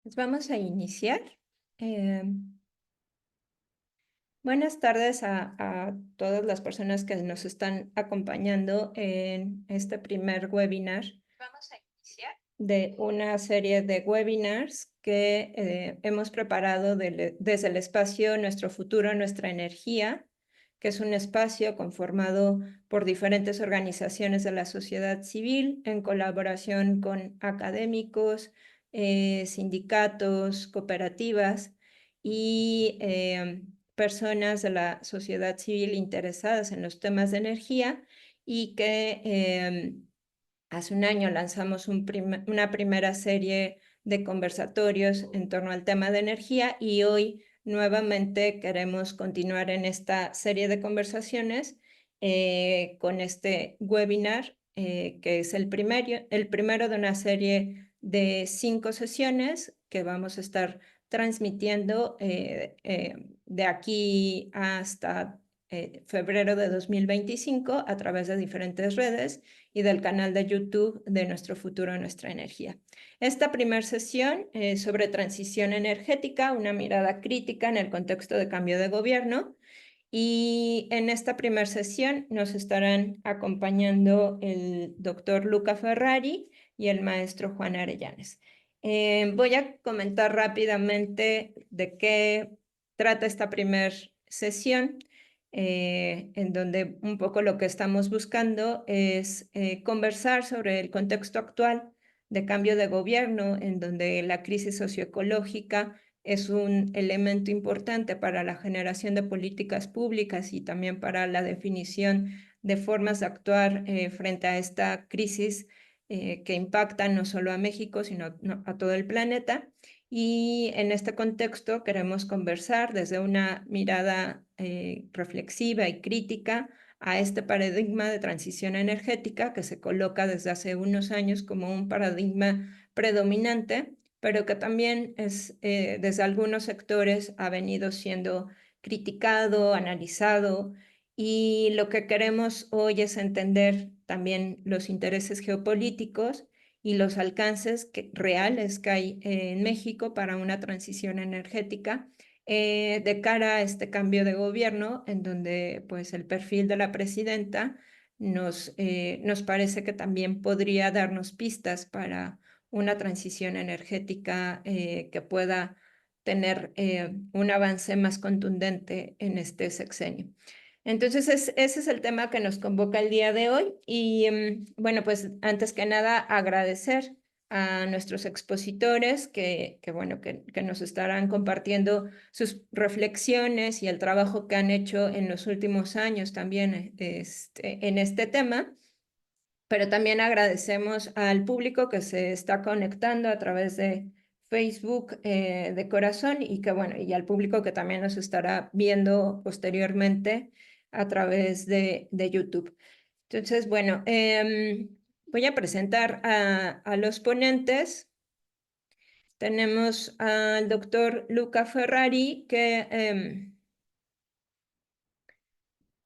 Pues vamos a iniciar. Eh, Buenas tardes a todas las personas que nos están acompañando en este primer webinar. Vamos a iniciar de una serie de webinars que hemos preparado desde el espacio Nuestro Futuro, Nuestra Energía, que es un espacio conformado por diferentes organizaciones de la sociedad civil en colaboración con académicos, sindicatos, cooperativas y personas de la sociedad civil interesadas en los temas de energía y que hace un año lanzamos una primera serie de conversatorios en torno al tema de energía y hoy nuevamente queremos continuar en esta serie de conversaciones con este webinar que es el primero de una serie de 5 sesiones que vamos a estar transmitiendo de aquí hasta febrero de 2025 a través de diferentes redes y del canal de YouTube de Nuestro Futuro, Nuestra Energía. Esta primera sesión es sobre transición energética, una mirada crítica en el contexto de cambio de gobierno. Y en esta primera sesión nos estarán acompañando el doctor Luca Ferrari y el maestro Juan Arellanes. Voy a comentar rápidamente de qué trata esta primera sesión, en donde un poco lo que estamos buscando es conversar sobre el contexto actual de cambio de gobierno, en donde la crisis socioecológica es un elemento importante para la generación de políticas públicas y también para la definición de formas de actuar frente a esta crisis que impacta no solo a México, sino a todo el planeta. Y en este contexto queremos conversar desde una mirada reflexiva y crítica a este paradigma de transición energética que se coloca desde hace unos años como un paradigma predominante, pero que también desde algunos sectores ha venido siendo criticado, analizado, y lo que queremos hoy es entender también los intereses geopolíticos y los alcances reales que hay en México para una transición energética de cara a este cambio de gobierno, en donde pues el perfil de la presidenta nos parece que también podría darnos pistas para una transición energética que pueda tener un avance más contundente en este sexenio. Entonces, ese es el tema que nos convoca el día de hoy. Y bueno, pues antes que nada, agradecer a nuestros expositores bueno, que nos estarán compartiendo sus reflexiones y el trabajo que han hecho en los últimos años también en este tema. Pero también agradecemos al público que se está conectando a través de Facebook de corazón y que bueno, y al público que también nos estará viendo posteriormente a través de YouTube. Entonces, bueno, voy a presentar a los ponentes. Tenemos al doctor Luca Ferrari, que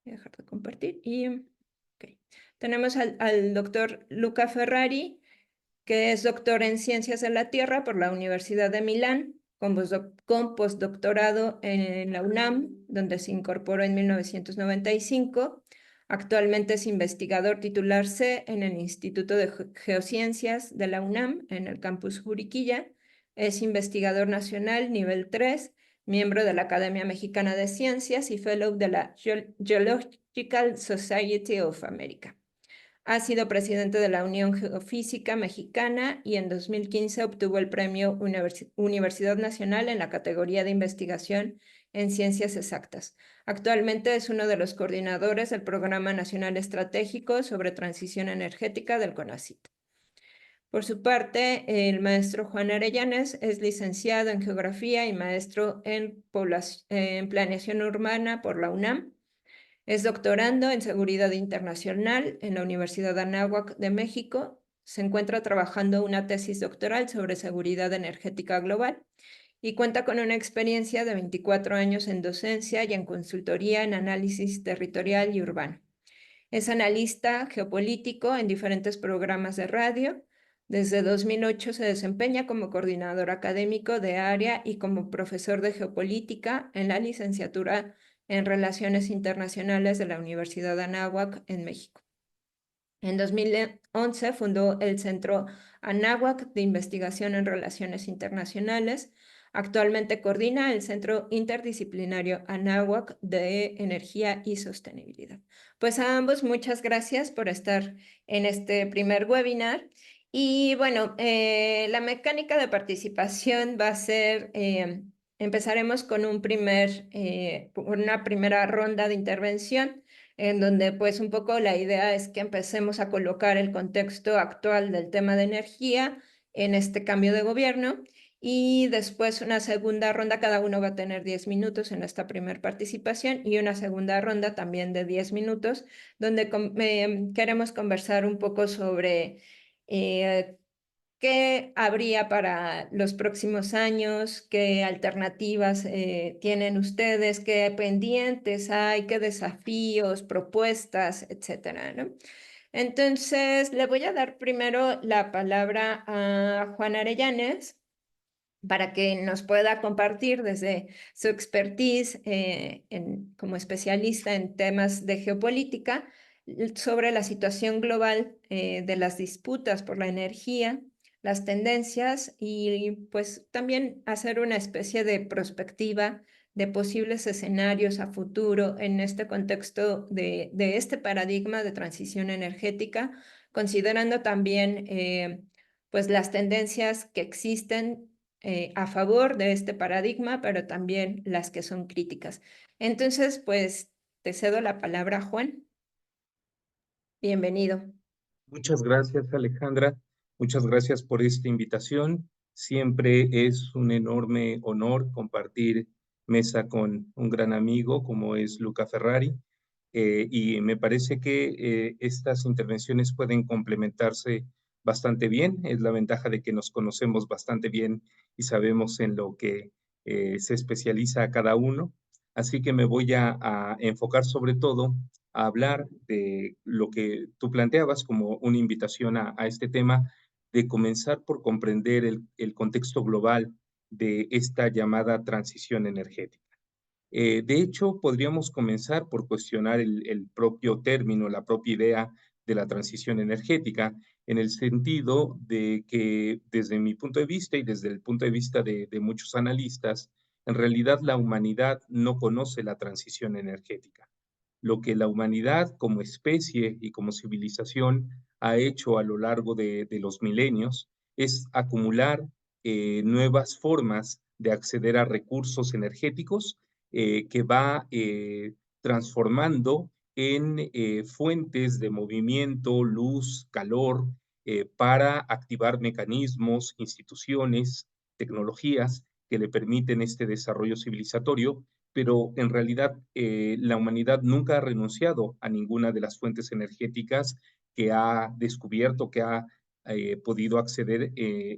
voy a dejar de compartir. Okay. Tenemos al doctor Luca Ferrari, que es doctor en Ciencias de la Tierra por la Universidad de Milán, con postdoctorado en la UNAM, donde se incorporó en 1995. Actualmente es investigador titular C en el Instituto de Geociencias de la UNAM, en el campus Juriquilla. Es investigador nacional nivel 3, miembro de la Academia Mexicana de Ciencias y fellow de la Geological Society of America. Ha sido presidente de la Unión Geofísica Mexicana y en 2015 obtuvo el premio Universidad Nacional en la categoría de investigación en ciencias exactas. Actualmente es uno de los coordinadores del Programa Nacional Estratégico sobre Transición Energética del CONACYT. Por su parte, el maestro Juan Arellanes es licenciado en Geografía y maestro en Planeación Urbana por la UNAM. Es doctorando en Seguridad Internacional en la Universidad de Anáhuac de México. Se encuentra trabajando una tesis doctoral sobre seguridad energética global y cuenta con una experiencia de 24 años en docencia y en consultoría en análisis territorial y urbano. Es analista geopolítico en diferentes programas de radio, Desde 2008 se desempeña como coordinador académico de área y como profesor de geopolítica en la licenciatura en Relaciones Internacionales de la Universidad de Anáhuac en México. En 2011 fundó el Centro Anáhuac de Investigación en Relaciones Internacionales. Actualmente coordina el Centro Interdisciplinario Anáhuac de Energía y Sostenibilidad. Pues a ambos muchas gracias por estar en este primer webinar. Y bueno, la mecánica de participación va a ser, empezaremos con una primera ronda de intervención, en donde pues un poco la idea es que empecemos a colocar el contexto actual del tema de energía en este cambio de gobierno, y después una segunda ronda, cada uno va a tener 10 minutos en esta primera participación, y una segunda ronda también de 10 minutos, donde queremos conversar un poco sobre qué habría para los próximos años, qué alternativas tienen ustedes, qué pendientes hay, qué desafíos, propuestas, etcétera, ¿no? Entonces, le voy a dar primero la palabra a Juan Arellanes para que nos pueda compartir desde su expertise como especialista en temas de geopolítica sobre la situación global de las disputas por la energía, las tendencias, y pues también hacer una especie de perspectiva de posibles escenarios a futuro en este contexto de este paradigma de transición energética, considerando también pues las tendencias que existen a favor de este paradigma, pero también las que son críticas. Entonces, pues te cedo la palabra, Juan. Bienvenido. Muchas gracias, Alejandra. Muchas gracias por esta invitación. Siempre es un enorme honor compartir mesa con un gran amigo como es Luca Ferrari. Y me parece que estas intervenciones pueden complementarse bastante bien. Es la ventaja de que nos conocemos bastante bien y sabemos en lo que se especializa cada uno. Así que me voy a enfocar sobre todo a hablar de lo que tú planteabas como una invitación a este tema, de comenzar por comprender el contexto global de esta llamada transición energética. De hecho, podríamos comenzar por cuestionar el propio término, la propia idea de la transición energética, en el sentido de que desde mi punto de vista y desde el punto de vista de muchos analistas, en realidad la humanidad no conoce la transición energética. Lo que la humanidad como especie y como civilización ha hecho a lo largo de los milenios es acumular nuevas formas de acceder a recursos energéticos que va transformando en fuentes de movimiento, luz, calor, para activar mecanismos, instituciones, tecnologías que le permiten este desarrollo civilizatorio, pero en realidad la humanidad nunca ha renunciado a ninguna de las fuentes energéticas que ha descubierto, que ha podido acceder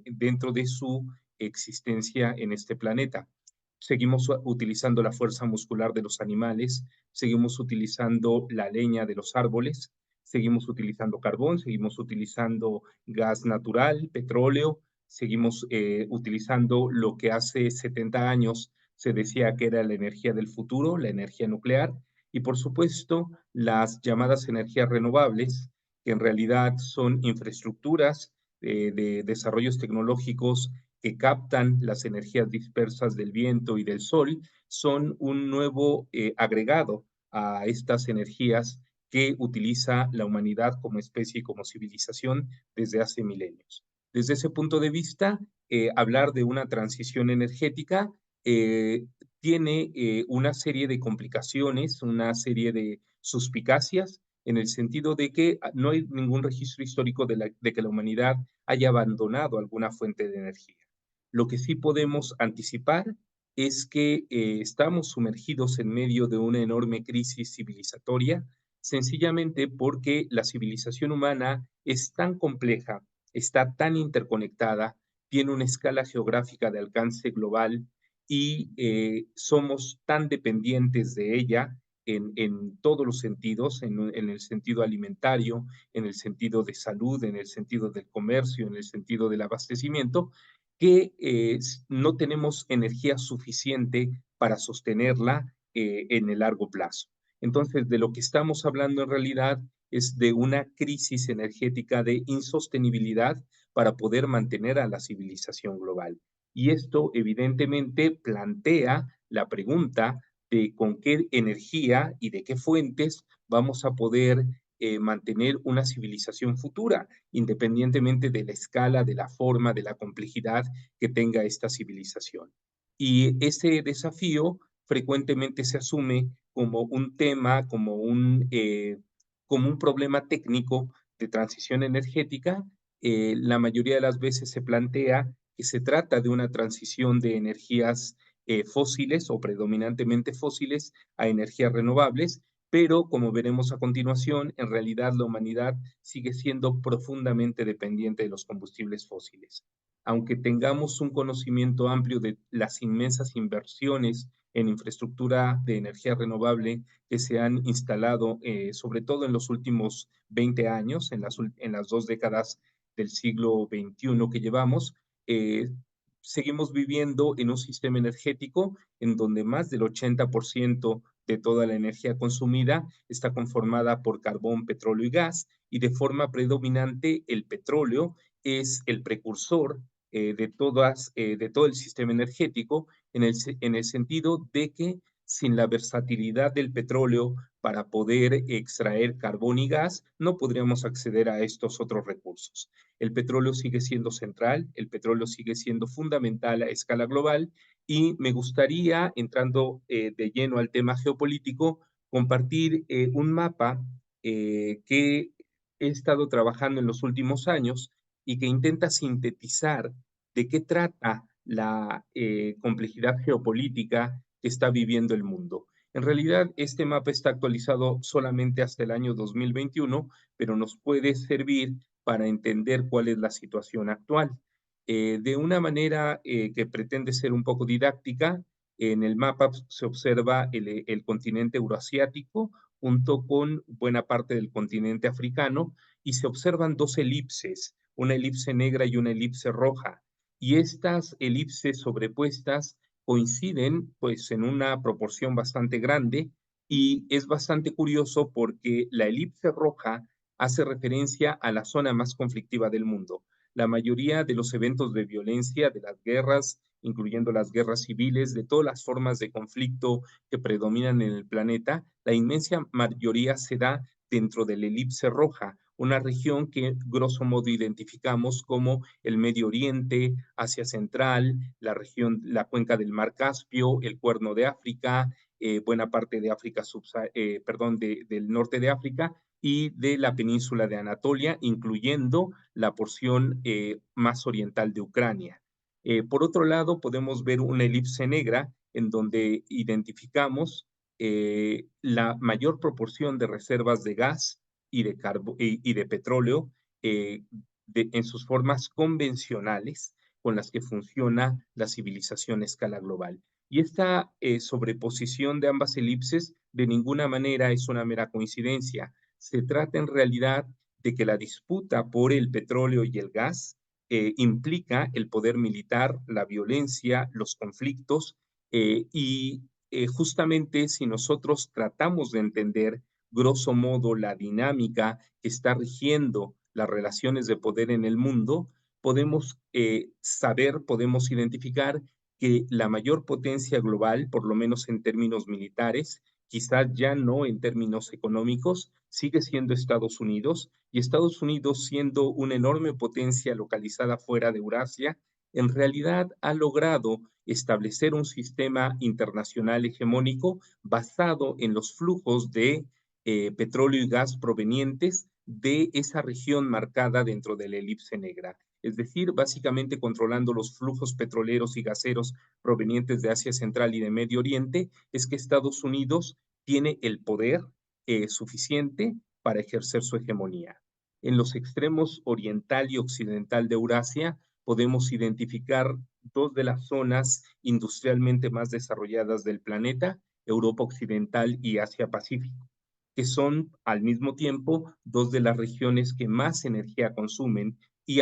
dentro de su existencia en este planeta. Seguimos utilizando la fuerza muscular de los animales, seguimos utilizando la leña de los árboles, seguimos utilizando carbón, seguimos utilizando gas natural, petróleo, seguimos utilizando lo que hace 70 años se decía que era la energía del futuro, la energía nuclear, y por supuesto las llamadas energías renovables, que en realidad son infraestructuras de desarrollos tecnológicos que captan las energías dispersas del viento y del sol, son un nuevo agregado a estas energías que utiliza la humanidad como especie y como civilización desde hace milenios. Desde ese punto de vista, hablar de una transición energética eh, tiene una serie de complicaciones, una serie de suspicacias, en el sentido de que no hay ningún registro histórico de que la humanidad haya abandonado alguna fuente de energía. Lo que sí podemos anticipar es que estamos sumergidos en medio de una enorme crisis civilizatoria, sencillamente porque la civilización humana es tan compleja, está tan interconectada, tiene una escala geográfica de alcance global y somos tan dependientes de ella en todos los sentidos, en el sentido alimentario, en el sentido de salud, en el sentido del comercio, en el sentido del abastecimiento, que no tenemos energía suficiente para sostenerla en el largo plazo. Entonces, de lo que estamos hablando en realidad es de una crisis energética de insostenibilidad para poder mantener a la civilización global. Y esto evidentemente plantea la pregunta de con qué energía y de qué fuentes vamos a poder mantener una civilización futura, independientemente de la escala, de la forma, de la complejidad que tenga esta civilización. Y ese desafío frecuentemente se asume como un tema, como un problema técnico de transición energética. La mayoría de las veces se plantea que se trata de una transición de energías fósiles o predominantemente fósiles a energías renovables, pero como veremos a continuación, en realidad la humanidad sigue siendo profundamente dependiente de los combustibles fósiles. Aunque tengamos un conocimiento amplio de las inmensas inversiones en infraestructura de energía renovable que se han instalado, sobre todo en los últimos 20 años, en las 2 décadas del siglo XXI que llevamos, eh, seguimos viviendo en un sistema energético en donde más del 80% de toda la energía consumida está conformada por carbón, petróleo y gas, y de forma predominante el petróleo es el precursor de todo el sistema energético en el sentido de que sin la versatilidad del petróleo para poder extraer carbón y gas, no podríamos acceder a estos otros recursos. El petróleo sigue siendo central, el petróleo sigue siendo fundamental a escala global y me gustaría, entrando de lleno al tema geopolítico, compartir un mapa que he estado trabajando en los últimos años y que intenta sintetizar de qué trata la complejidad geopolítica que está viviendo el mundo. En realidad, este mapa está actualizado solamente hasta el año 2021, pero nos puede servir para entender cuál es la situación actual. De una manera que pretende ser un poco didáctica, en el mapa se observa el continente euroasiático junto con buena parte del continente africano y se observan dos elipses, una elipse negra y una elipse roja. Y estas elipses sobrepuestas coinciden pues en una proporción bastante grande y es bastante curioso porque la elipse roja hace referencia a la zona más conflictiva del mundo. La mayoría de los eventos de violencia, de las guerras, incluyendo las guerras civiles, de todas las formas de conflicto que predominan en el planeta, la inmensa mayoría se da dentro de la elipse roja, una región que grosso modo identificamos como el Medio Oriente, Asia Central, la región, la cuenca del Mar Caspio, el Cuerno de África, buena parte de África, del norte de África y de la península de Anatolia, incluyendo la porción más oriental de Ucrania. Por otro lado, podemos ver una elipse negra en donde identificamos la mayor proporción de reservas de gas y de petróleo en sus formas convencionales con las que funciona la civilización a escala global. Y esta sobreposición de ambas elipses de ninguna manera es una mera coincidencia. Se trata en realidad de que la disputa por el petróleo y el gas implica el poder militar, la violencia, los conflictos justamente si nosotros tratamos de entender grosso modo la dinámica que está rigiendo las relaciones de poder en el mundo, podemos podemos identificar que la mayor potencia global, por lo menos en términos militares, quizás ya no en términos económicos, sigue siendo Estados Unidos, y Estados Unidos, siendo una enorme potencia localizada fuera de Eurasia, en realidad ha logrado establecer un sistema internacional hegemónico basado en los flujos de petróleo y gas provenientes de esa región marcada dentro de la elipse negra. Es decir, básicamente controlando los flujos petroleros y gaseros provenientes de Asia Central y de Medio Oriente, es que Estados Unidos tiene el poder suficiente para ejercer su hegemonía. En los extremos oriental y occidental de Eurasia podemos identificar dos de las zonas industrialmente más desarrolladas del planeta, Europa Occidental y Asia-Pacífico, que son al mismo tiempo dos de las regiones que más energía consumen y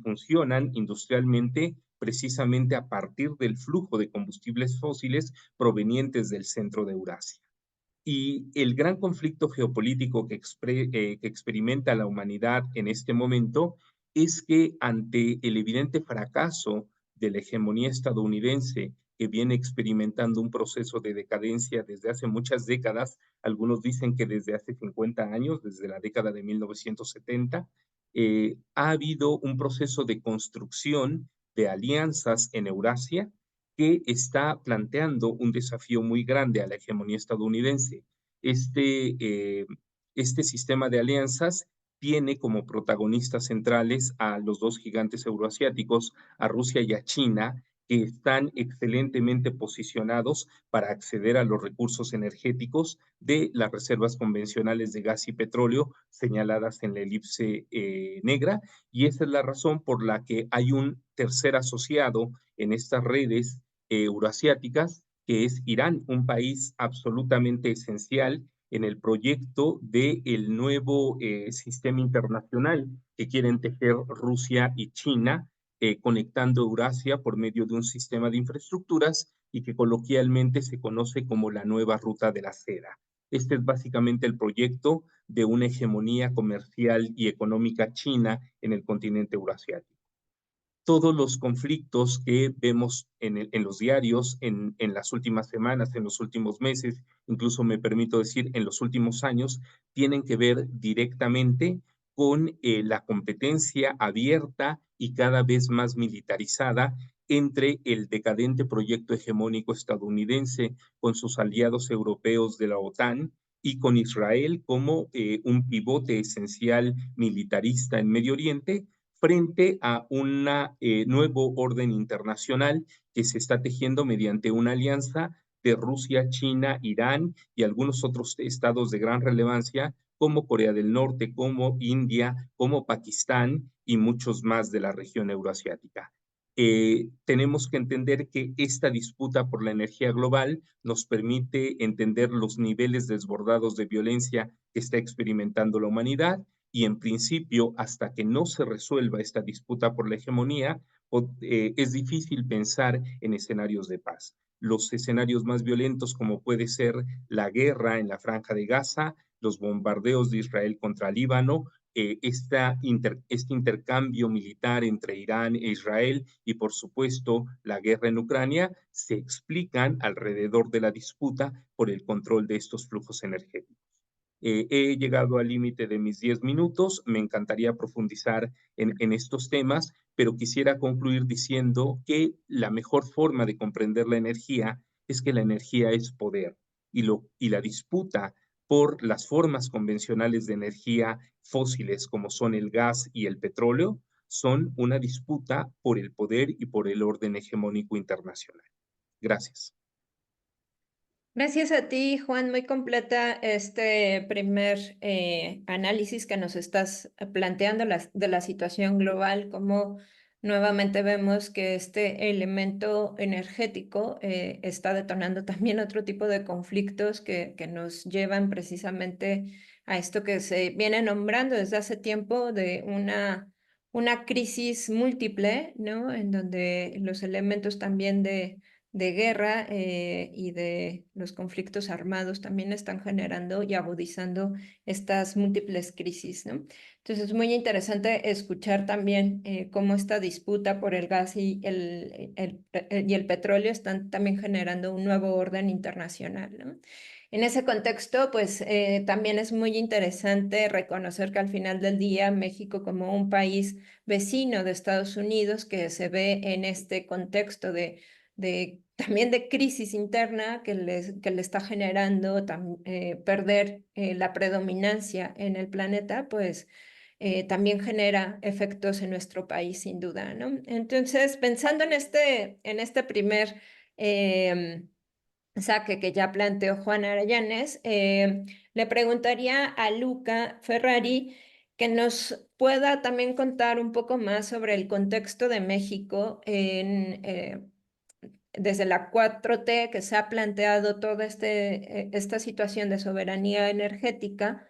funcionan industrialmente precisamente a partir del flujo de combustibles fósiles provenientes del centro de Eurasia. Y el gran conflicto geopolítico que experimenta la humanidad en este momento es que ante el evidente fracaso de la hegemonía estadounidense, que viene experimentando un proceso de decadencia desde hace muchas décadas, algunos dicen que desde hace 50 años, desde la década de 1970, ha habido un proceso de construcción de alianzas en Eurasia que está planteando un desafío muy grande a la hegemonía estadounidense. Este, eh, este sistema de alianzas tiene como protagonistas centrales a los dos gigantes euroasiáticos, a Rusia y a China, que están excelentemente posicionados para acceder a los recursos energéticos de las reservas convencionales de gas y petróleo señaladas en la elipse negra, y esa es la razón por la que hay un tercer asociado en estas redes euroasiáticas, que es Irán, un país absolutamente esencial en el proyecto del nuevo sistema internacional que quieren tejer Rusia y China, conectando Eurasia por medio de un sistema de infraestructuras y que coloquialmente se conoce como la nueva ruta de la seda. Este es básicamente el proyecto de una hegemonía comercial y económica china en el continente eurasiático. Todos los conflictos que vemos en los diarios, en las últimas semanas, en los últimos meses, incluso me permito decir en los últimos años, tienen que ver directamente con la competencia abierta y cada vez más militarizada entre el decadente proyecto hegemónico estadounidense con sus aliados europeos de la OTAN y con Israel como un pivote esencial militarista en Medio Oriente, frente a un nuevo orden internacional que se está tejiendo mediante una alianza de Rusia, China, Irán y algunos otros estados de gran relevancia como Corea del Norte, como India, como Pakistán y muchos más de la región euroasiática. Tenemos que entender que esta disputa por la energía global nos permite entender los niveles desbordados de violencia que está experimentando la humanidad y en principio, hasta que no se resuelva esta disputa por la hegemonía, es difícil pensar en escenarios de paz. Los escenarios más violentos, como puede ser la guerra en la Franja de Gaza, los bombardeos de Israel contra Líbano, este intercambio militar entre Irán e Israel y, por supuesto, la guerra en Ucrania, se explican alrededor de la disputa por el control de estos flujos energéticos. He llegado al límite de mis 10 minutos, me encantaría profundizar en estos temas, pero quisiera concluir diciendo que la mejor forma de comprender la energía es que la energía es poder y la disputa por las formas convencionales de energía fósiles como son el gas y el petróleo son una disputa por el poder y por el orden hegemónico internacional. Gracias. Gracias a ti, Juan. Muy completa este primer análisis que nos estás planteando de la situación global, como nuevamente vemos que este elemento energético está detonando también otro tipo de conflictos que nos llevan precisamente a esto que se viene nombrando desde hace tiempo de una crisis múltiple, ¿no? En donde los elementos también de guerra y de los conflictos armados también están generando y agudizando estas múltiples crisis, ¿no? Entonces es muy interesante escuchar también cómo esta disputa por el gas y el petróleo están también generando un nuevo orden internacional, ¿no? En ese contexto, pues también es muy interesante reconocer que al final del día México como un país vecino de Estados Unidos que se ve en este contexto también de crisis interna que le está generando perder la predominancia en el planeta, pues también genera efectos en nuestro país, sin duda, ¿no? Entonces, pensando en este primer saque que ya planteó Juan Arayanes, le preguntaría a Luca Ferrari que nos pueda también contar un poco más sobre el contexto de México desde la 4T que se ha planteado toda esta situación de soberanía energética,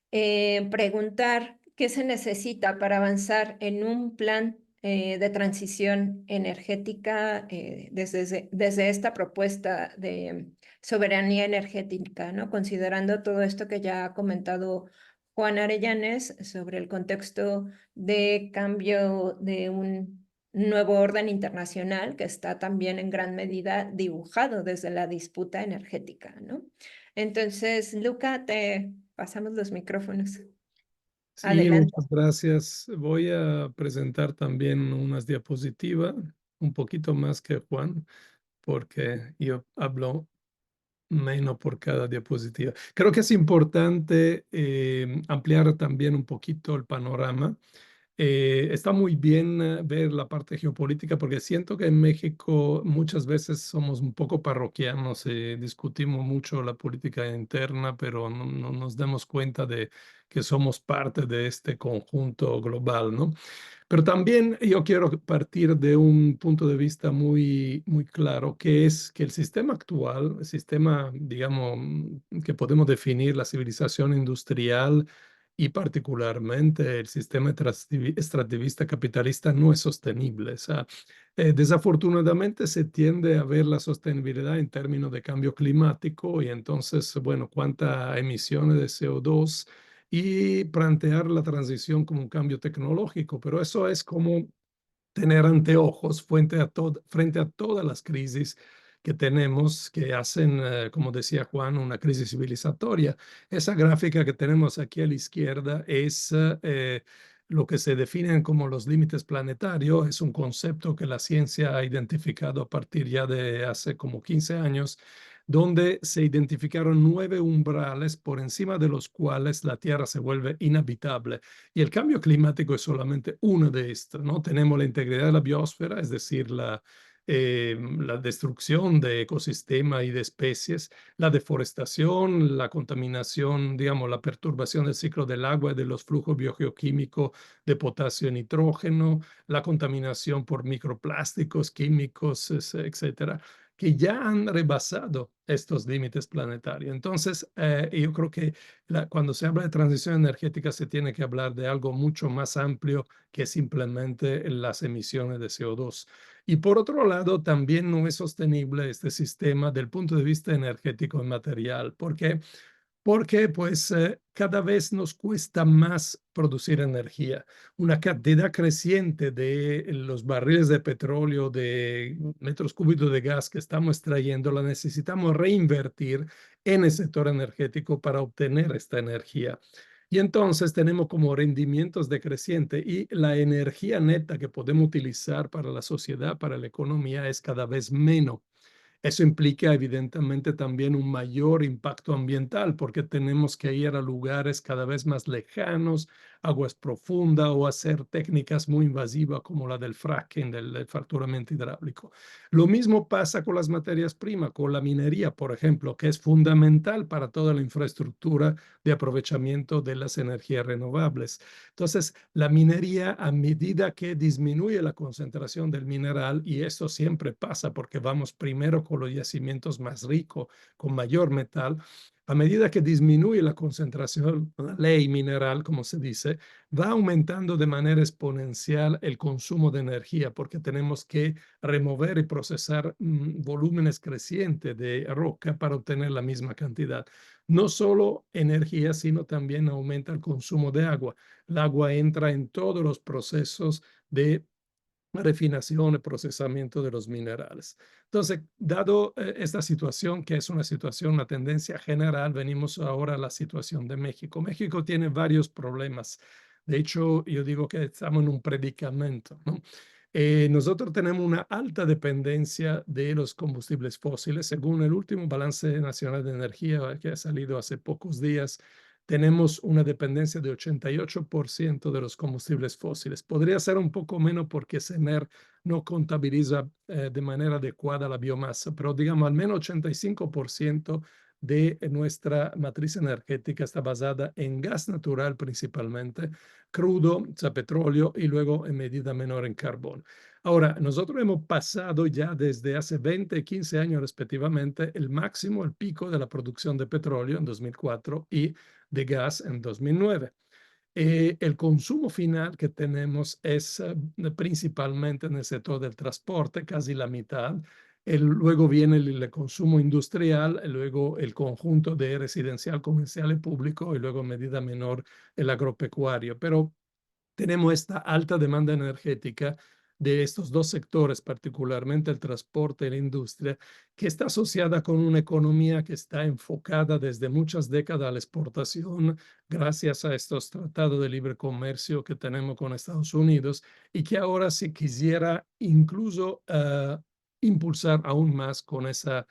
preguntar qué se necesita para avanzar en un plan de transición energética desde esta propuesta de soberanía energética, ¿no? Considerando todo esto que ya ha comentado Juan Arellanes sobre el contexto de cambio de un nuevo orden internacional que está también en gran medida dibujado desde la disputa energética, ¿no? Entonces, Luca, te pasamos los micrófonos. Sí, Adelante. muchas gracias. Voy a presentar también unas diapositivas, un poquito más que Juan, porque yo hablo menos por cada diapositiva. Creo que es importante ampliar también un poquito el panorama. Está muy bien ver la parte geopolítica porque siento que en México muchas veces somos un poco parroquianos, discutimos mucho la política interna, pero no nos damos cuenta de que somos parte de este conjunto global, ¿no? Pero también yo quiero partir de un punto de vista muy claro, que es que el sistema actual, el sistema, digamos, que podemos definir la civilización industrial y particularmente el sistema extractivista capitalista no es sostenible. O sea, desafortunadamente se tiende a ver la sostenibilidad en términos de cambio climático y entonces, bueno, cuántas emisiones de CO2 y plantear la transición como un cambio tecnológico, pero eso es como tener anteojos frente a todas las crisis que tenemos que hacen, como decía Juan, una crisis civilizatoria. Esa gráfica que tenemos aquí a la izquierda es lo que se definen como los límites planetarios. Es un concepto que la ciencia ha identificado a partir ya de hace como 15 años, donde se identificaron 9 umbrales por encima de los cuales la Tierra se vuelve inhabitable. Y el cambio climático es solamente uno de estos, ¿no? Tenemos la integridad de la biosfera, es decir, la destrucción de ecosistemas y de especies, la deforestación, la contaminación, digamos, la perturbación del ciclo del agua y de los flujos biogeoquímicos de potasio y nitrógeno, la contaminación por microplásticos, químicos, etcétera, que ya han rebasado estos límites planetarios. Entonces, yo creo que cuando se habla de transición energética se tiene que hablar de algo mucho más amplio que simplemente las emisiones de CO2. Y por otro lado, también no es sostenible este sistema del punto de vista energético y material, porque pues cada vez nos cuesta más producir energía. Una cantidad creciente de los barriles de petróleo, de metros cúbicos de gas que estamos extrayendo, la necesitamos reinvertir en el sector energético para obtener esta energía. Y entonces tenemos como rendimientos decrecientes y la energía neta que podemos utilizar para la sociedad, para la economía, es cada vez menos. Eso implica evidentemente también un mayor impacto ambiental porque tenemos que ir a lugares cada vez más lejanos, aguas profundas o hacer técnicas muy invasivas como la del fracking, del fracturamiento hidráulico. Lo mismo pasa con las materias primas, con la minería, por ejemplo, que es fundamental para toda la infraestructura de aprovechamiento de las energías renovables. Entonces, la minería, a medida que disminuye la concentración del mineral, y esto siempre pasa porque vamos primero con los yacimientos más ricos, con mayor metal, a medida que disminuye la concentración, la ley mineral, como se dice, va aumentando de manera exponencial el consumo de energía porque tenemos que remover y procesar volúmenes crecientes de roca para obtener la misma cantidad. No solo energía, sino también aumenta el consumo de agua. El agua entra en todos los procesos de refinación y procesamiento de los minerales. Entonces, dado esta situación, que es una situación, una tendencia general, venimos ahora a la situación de México. México tiene varios problemas. De hecho, yo digo que estamos en un predicamento, ¿no? Nosotros tenemos una alta dependencia de los combustibles fósiles. Según el último balance nacional de energía que ha salido hace pocos días, tenemos una dependencia de 88% de los combustibles fósiles. Podría ser un poco menos porque CENER no contabiliza de manera adecuada la biomasa, pero digamos al menos 85% de nuestra matriz energética está basada en gas natural principalmente, crudo, o sea, petróleo y luego en medida menor en carbón. Ahora, nosotros hemos pasado ya desde hace 20 y 15 años respectivamente el máximo, el pico de la producción de petróleo en 2004 y de gas en 2009. El consumo final que tenemos es principalmente en el sector del transporte, casi la mitad. Luego viene el consumo industrial, luego el conjunto de residencial, comercial y público, y luego en medida menor el agropecuario. Pero tenemos esta alta demanda energética de estos dos sectores, particularmente el transporte y la industria, que está asociada con una economía que está enfocada desde muchas décadas a la exportación, gracias a estos tratados de libre comercio que tenemos con Estados Unidos y que ahora se quisiera incluso impulsar aún más con esa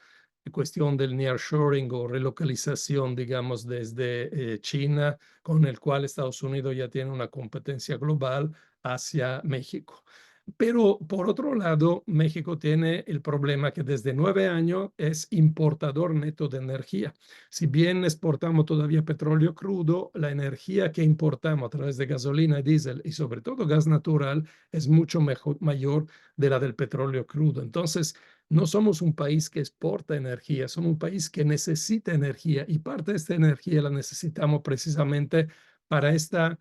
cuestión del nearshoring o relocalización, digamos, desde China, con el cual Estados Unidos ya tiene una competencia global hacia México. Pero por otro lado, México tiene el problema que desde 9 años es importador neto de energía. Si bien exportamos todavía petróleo crudo, la energía que importamos a través de gasolina, diésel y sobre todo gas natural es mucho mayor de la del petróleo crudo. Entonces, no somos un país que exporta energía, somos un país que necesita energía y parte de esta energía la necesitamos precisamente para este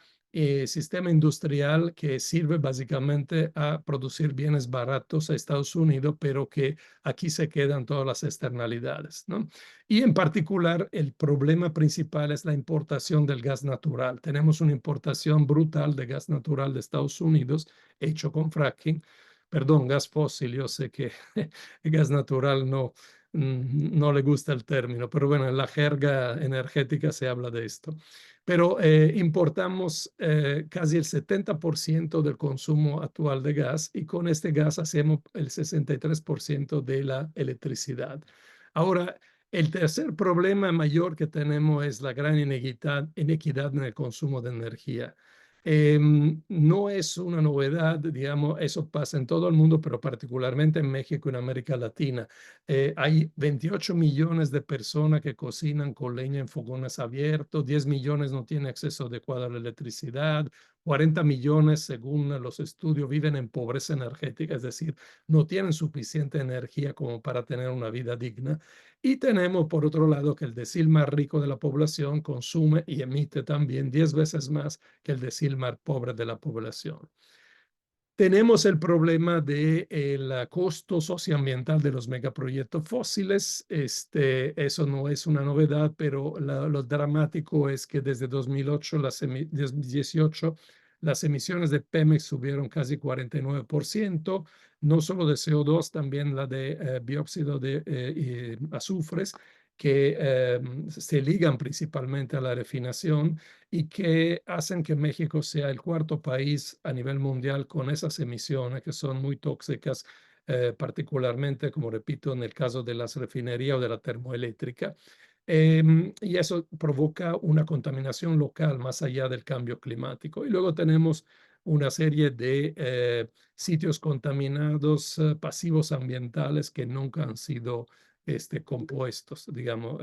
sistema industrial que sirve básicamente a producir bienes baratos a Estados Unidos, pero que aquí se quedan todas las externalidades, ¿no? Y en particular, el problema principal es la importación del gas natural. Tenemos una importación brutal de gas natural de Estados Unidos, hecho con fracking. Perdón, gas fósil, yo sé que el gas natural no le gusta el término, pero bueno, en la jerga energética se habla de esto. Pero importamos casi el 70% del consumo actual de gas y con este gas hacemos el 63% de la electricidad. Ahora, el tercer problema mayor que tenemos es la gran inequidad en el consumo de energía. No es una novedad, digamos, eso pasa en todo el mundo, pero particularmente en México y en América Latina. Hay 28 millones de personas que cocinan con leña en fogones abiertos, 10 millones no tienen acceso adecuado a la electricidad, 40 millones, según los estudios, viven en pobreza energética, es decir, no tienen suficiente energía como para tener una vida digna. Y tenemos, por otro lado, que el decil más rico de la población consume y emite también 10 veces más que el decil más pobre de la población. Tenemos el problema del costo socioambiental de los megaproyectos fósiles. Eso no es una novedad, pero lo dramático es que desde 2018 las emisiones de Pemex subieron casi 49%, no solo de CO2, también la de dióxido de azufres, que se ligan principalmente a la refinación y que hacen que México sea el cuarto país a nivel mundial con esas emisiones que son muy tóxicas, particularmente, como repito, en el caso de las refinerías o de la termoeléctrica. Y eso provoca una contaminación local más allá del cambio climático. Y luego tenemos una serie de sitios contaminados, pasivos ambientales que nunca han sido compuestos, digamos,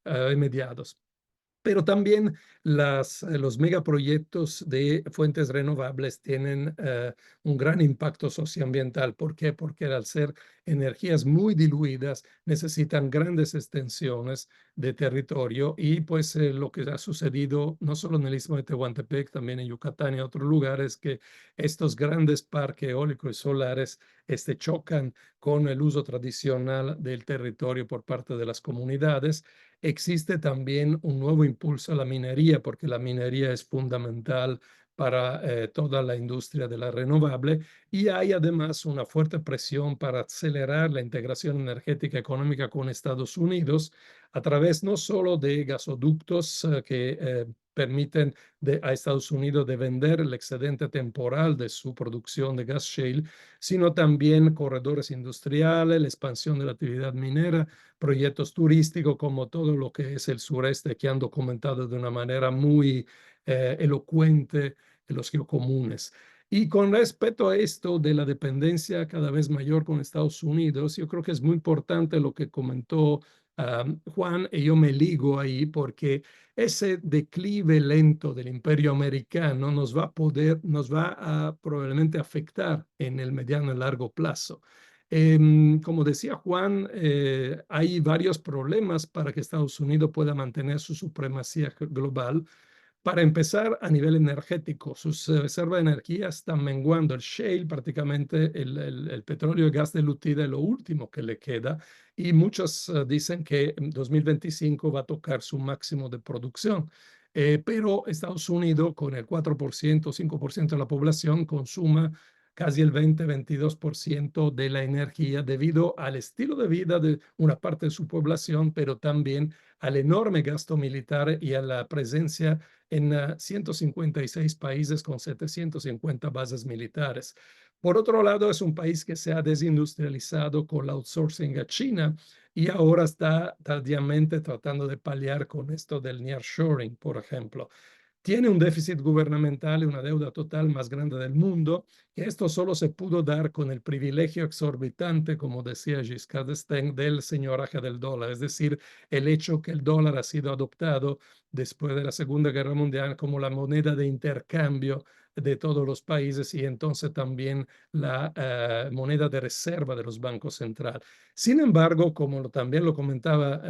remediados. Pero también los megaproyectos de fuentes renovables tienen un gran impacto socioambiental. ¿Por qué? Porque al ser energías muy diluidas necesitan grandes extensiones de territorio y pues lo que ha sucedido no solo en el Istmo de Tehuantepec, también en Yucatán y otros lugares, que estos grandes parques eólicos y solares chocan con el uso tradicional del territorio por parte de las comunidades. Existe también un nuevo impulso a la minería, porque la minería es fundamental para toda la industria de la renovable, y hay además una fuerte presión para acelerar la integración energética económica con Estados Unidos a través no solo de gasoductos que permiten a Estados Unidos de vender el excedente temporal de su producción de gas shale, sino también corredores industriales, la expansión de la actividad minera, proyectos turísticos como todo lo que es el sureste, que han documentado de una manera muy elocuente los geocomunes. Y con respecto a esto de la dependencia cada vez mayor con Estados Unidos, yo creo que es muy importante lo que comentó Juan, y yo me ligo ahí porque ese declive lento del imperio americano nos va a probablemente afectar en el mediano y largo plazo. Como decía Juan, hay varios problemas para que Estados Unidos pueda mantener su supremacía global. Para empezar, a nivel energético, sus reservas de energía están menguando. El shale, prácticamente el petróleo y gas de Lutida, es lo último que le queda. Y muchos dicen que en 2025 va a tocar su máximo de producción. Pero Estados Unidos, con el 4%, 5% de la población, consuma casi el 20-22% de la energía debido al estilo de vida de una parte de su población, pero también al enorme gasto militar y a la presencia en 156 países con 750 bases militares. Por otro lado, es un país que se ha desindustrializado con el outsourcing a China y ahora está tardíamente tratando de paliar con esto del nearshoring, por ejemplo. Tiene un déficit gubernamental y una deuda total más grande del mundo, que esto solo se pudo dar con el privilegio exorbitante, como decía Giscard d'Estaing, del señoraje del dólar, es decir, el hecho que el dólar ha sido adoptado después de la Segunda Guerra Mundial como la moneda de intercambio de todos los países y entonces también la moneda de reserva de los bancos centrales. Sin embargo, como también lo comentaba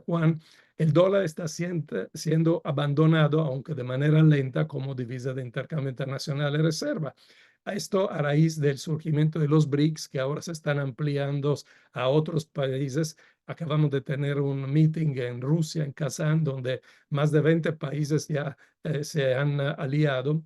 Juan, el dólar está siendo abandonado, aunque de manera lenta, como divisa de intercambio internacional y reserva. Esto a raíz del surgimiento de los BRICS, que ahora se están ampliando a otros países. Acabamos de tener un meeting en Rusia, en Kazán, donde más de 20 países ya se han aliado.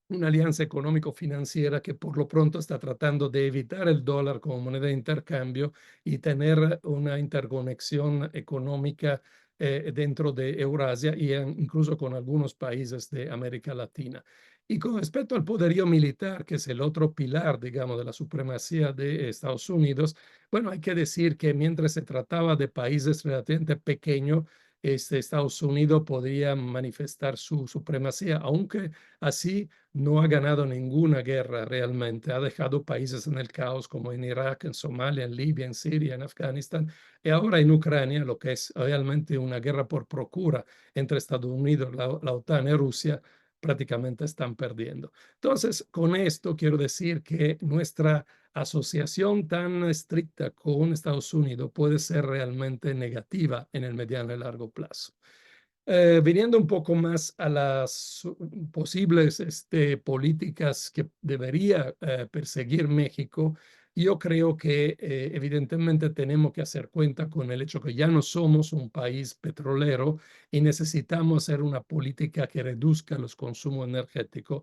Una alianza económico-financiera que por lo pronto está tratando de evitar el dólar como moneda de intercambio y tener una interconexión económica dentro de Eurasia y incluso con algunos países de América Latina. Y con respecto al poderío militar, que es el otro pilar, digamos, de la supremacía de Estados Unidos, bueno, hay que decir que mientras se trataba de países relativamente pequeños, Estados Unidos podría manifestar su supremacía, aunque así no ha ganado ninguna guerra realmente. Ha dejado países en el caos como en Irak, en Somalia, en Libia, en Siria, en Afganistán y ahora en Ucrania, lo que es realmente una guerra por procura entre Estados Unidos, la OTAN y Rusia, prácticamente están perdiendo. Entonces, con esto quiero decir que nuestra asociación tan estricta con Estados Unidos puede ser realmente negativa en el mediano y largo plazo. Viniendo un poco más a las posibles políticas que debería perseguir México, yo creo que evidentemente tenemos que hacer cuenta con el hecho que ya no somos un país petrolero y necesitamos hacer una política que reduzca los consumos energéticos.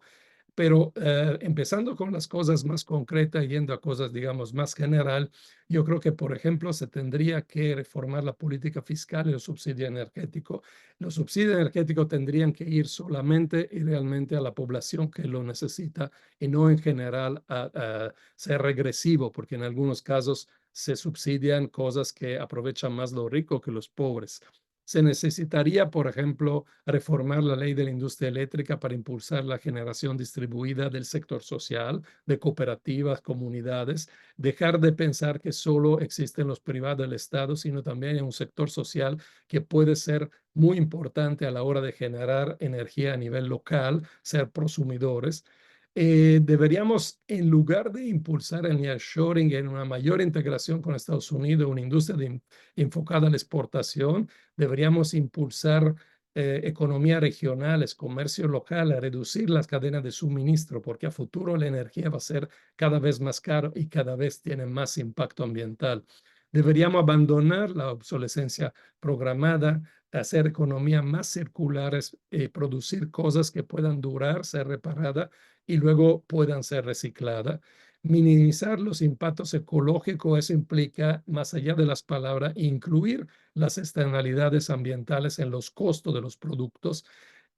Pero empezando con las cosas más concretas, yendo a cosas, digamos, más general, yo creo que, por ejemplo, se tendría que reformar la política fiscal y el subsidio energético. Los subsidios energéticos tendrían que ir solamente y realmente a la población que lo necesita y no en general a ser regresivo, porque en algunos casos se subsidian cosas que aprovechan más los ricos que los pobres. Se necesitaría, por ejemplo, reformar la ley de la industria eléctrica para impulsar la generación distribuida del sector social, de cooperativas, comunidades, dejar de pensar que solo existen los privados del Estado, sino también hay un sector social que puede ser muy importante a la hora de generar energía a nivel local, ser prosumidores. Deberíamos, en lugar de impulsar el nearshoring en una mayor integración con Estados Unidos, una industria enfocada a la exportación, deberíamos impulsar economías regionales, comercio local, a reducir las cadenas de suministro, porque a futuro la energía va a ser cada vez más cara y cada vez tiene más impacto ambiental. Deberíamos abandonar la obsolescencia programada, hacer economías más circulares, producir cosas que puedan durar, ser reparadas y luego puedan ser recicladas. Minimizar los impactos ecológicos, eso implica, más allá de las palabras, incluir las externalidades ambientales en los costos de los productos,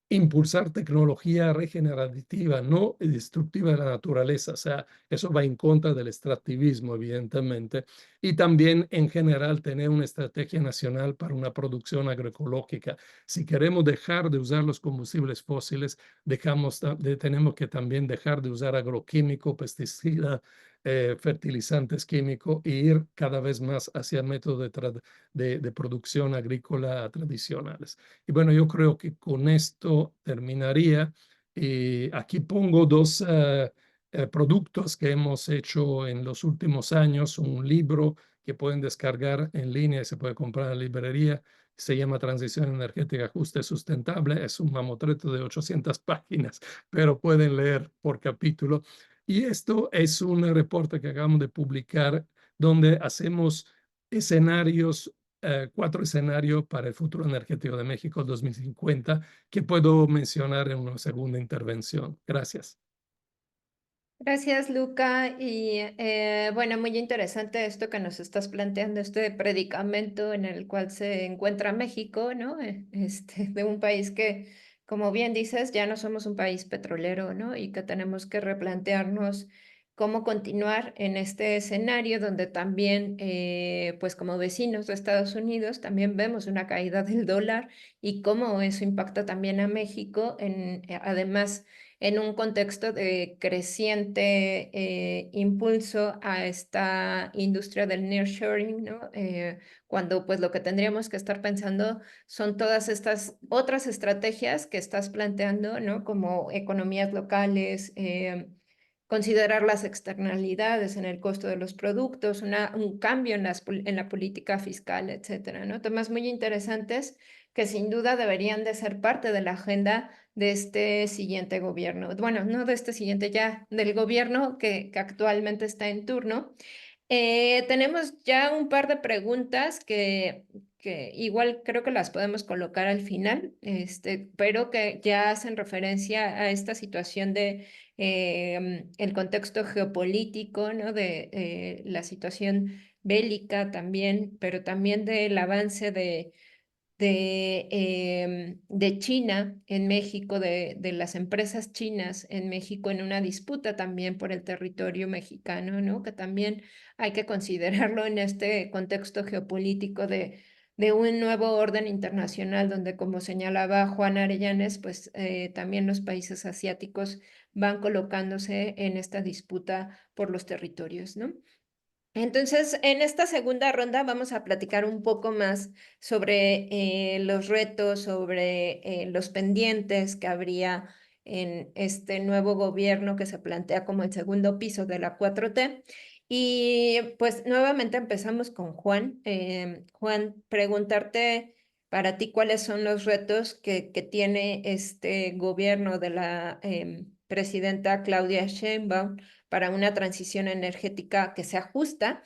impulsar tecnología regenerativa, no destructiva de la naturaleza. O sea, eso va en contra del extractivismo, evidentemente. Y también, en general, tener una estrategia nacional para una producción agroecológica. Si queremos dejar de usar los combustibles fósiles, tenemos que también dejar de usar agroquímicos, pesticidas, fertilizantes químicos e ir cada vez más hacia métodos de producción agrícola tradicionales. Y bueno, yo creo que con esto terminaría. Y aquí pongo dos productos que hemos hecho en los últimos años, un libro que pueden descargar en línea y se puede comprar en la librería. Se llama Transición Energética Justa y Sustentable. Es un mamotreto de 800 páginas, pero pueden leer por capítulo. Y esto es un reporte que acabamos de publicar donde hacemos escenarios, 4 escenarios para el futuro energético de México 2050, que puedo mencionar en una segunda intervención. Gracias. Gracias, Luca. Y bueno, muy interesante esto que nos estás planteando, este predicamento en el cual se encuentra México, ¿no? De un país que, como bien dices, ya no somos un país petrolero, ¿no? Y que tenemos que replantearnos cómo continuar en este escenario donde también, pues como vecinos de Estados Unidos, también vemos una caída del dólar y cómo eso impacta también a México, además en un contexto de creciente impulso a esta industria del nearshoring, ¿no? Cuando pues lo que tendríamos que estar pensando son todas estas otras estrategias que estás planteando, ¿no? Como economías locales, considerar las externalidades en el costo de los productos, un cambio en la política fiscal, etcétera, ¿no? Temas muy interesantes que sin duda deberían de ser parte de la agenda de este siguiente gobierno. Bueno, no de este siguiente, ya del gobierno que actualmente está en turno. Tenemos ya un par de preguntas que igual creo que las podemos colocar al final, pero que ya hacen referencia a esta situación de el contexto geopolítico, ¿no? De la situación bélica también, pero también del avance de China en México, de las empresas chinas en México en una disputa también por el territorio mexicano, ¿no? Que también hay que considerarlo en este contexto geopolítico de un nuevo orden internacional donde, como señalaba Juan Arellanes, pues también los países asiáticos van colocándose en esta disputa por los territorios, ¿no? Entonces, en esta segunda ronda vamos a platicar un poco más sobre los retos, sobre los pendientes que habría en este nuevo gobierno que se plantea como el segundo piso de la 4T. Y pues nuevamente empezamos con Juan. Juan, preguntarte para ti cuáles son los retos que tiene este gobierno de la presidenta Claudia Sheinbaum para una transición energética que sea justa.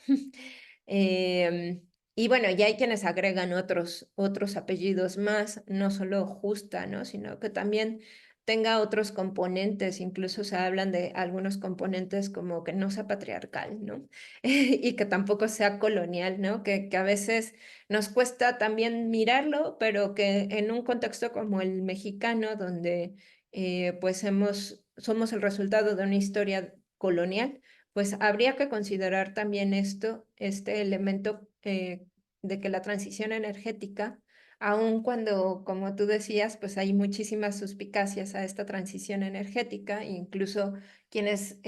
Y bueno, ya hay quienes agregan otros apellidos más, no solo justa, ¿no? Sino que también tenga otros componentes, incluso se hablan de algunos componentes como que no sea patriarcal, ¿no? Y que tampoco sea colonial, ¿no? Que a veces nos cuesta también mirarlo, pero que en un contexto como el mexicano, donde pues somos el resultado de una historia colonial, pues habría que considerar también este elemento de que la transición energética, aun cuando, como tú decías, pues hay muchísimas suspicacias a esta transición energética, incluso quienes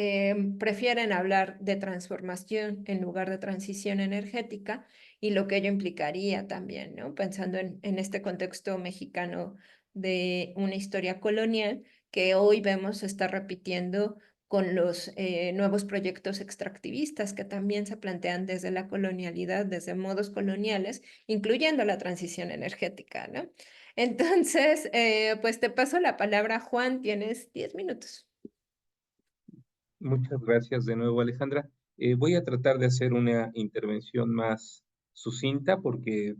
prefieren hablar de transformación en lugar de transición energética y lo que ello implicaría también, ¿no? Pensando en este contexto mexicano de una historia colonial que hoy vemos se está repitiendo con los nuevos proyectos extractivistas que también se plantean desde la colonialidad, desde modos coloniales, incluyendo la transición energética, ¿no? Entonces, pues te paso la palabra, Juan, tienes 10 minutos. Muchas gracias de nuevo, Alejandra. Voy a tratar de hacer una intervención más sucinta porque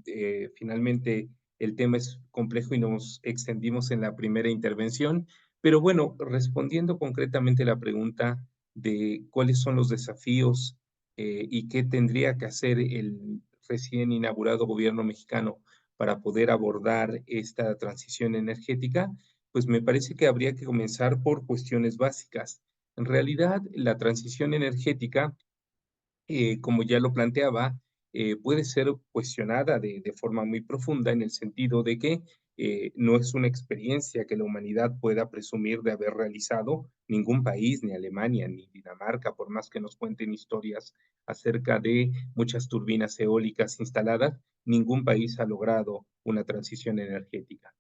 finalmente el tema es complejo y nos extendimos en la primera intervención. Pero bueno, respondiendo concretamente la pregunta de cuáles son los desafíos y qué tendría que hacer el recién inaugurado gobierno mexicano para poder abordar esta transición energética, pues me parece que habría que comenzar por cuestiones básicas. En realidad, la transición energética, como ya lo planteaba, puede ser cuestionada de forma muy profunda en el sentido de que no es una experiencia que la humanidad pueda presumir de haber realizado. Ningún país, ni Alemania, ni Dinamarca, por más que nos cuenten historias acerca de muchas turbinas eólicas instaladas, ningún país ha logrado una transición energética.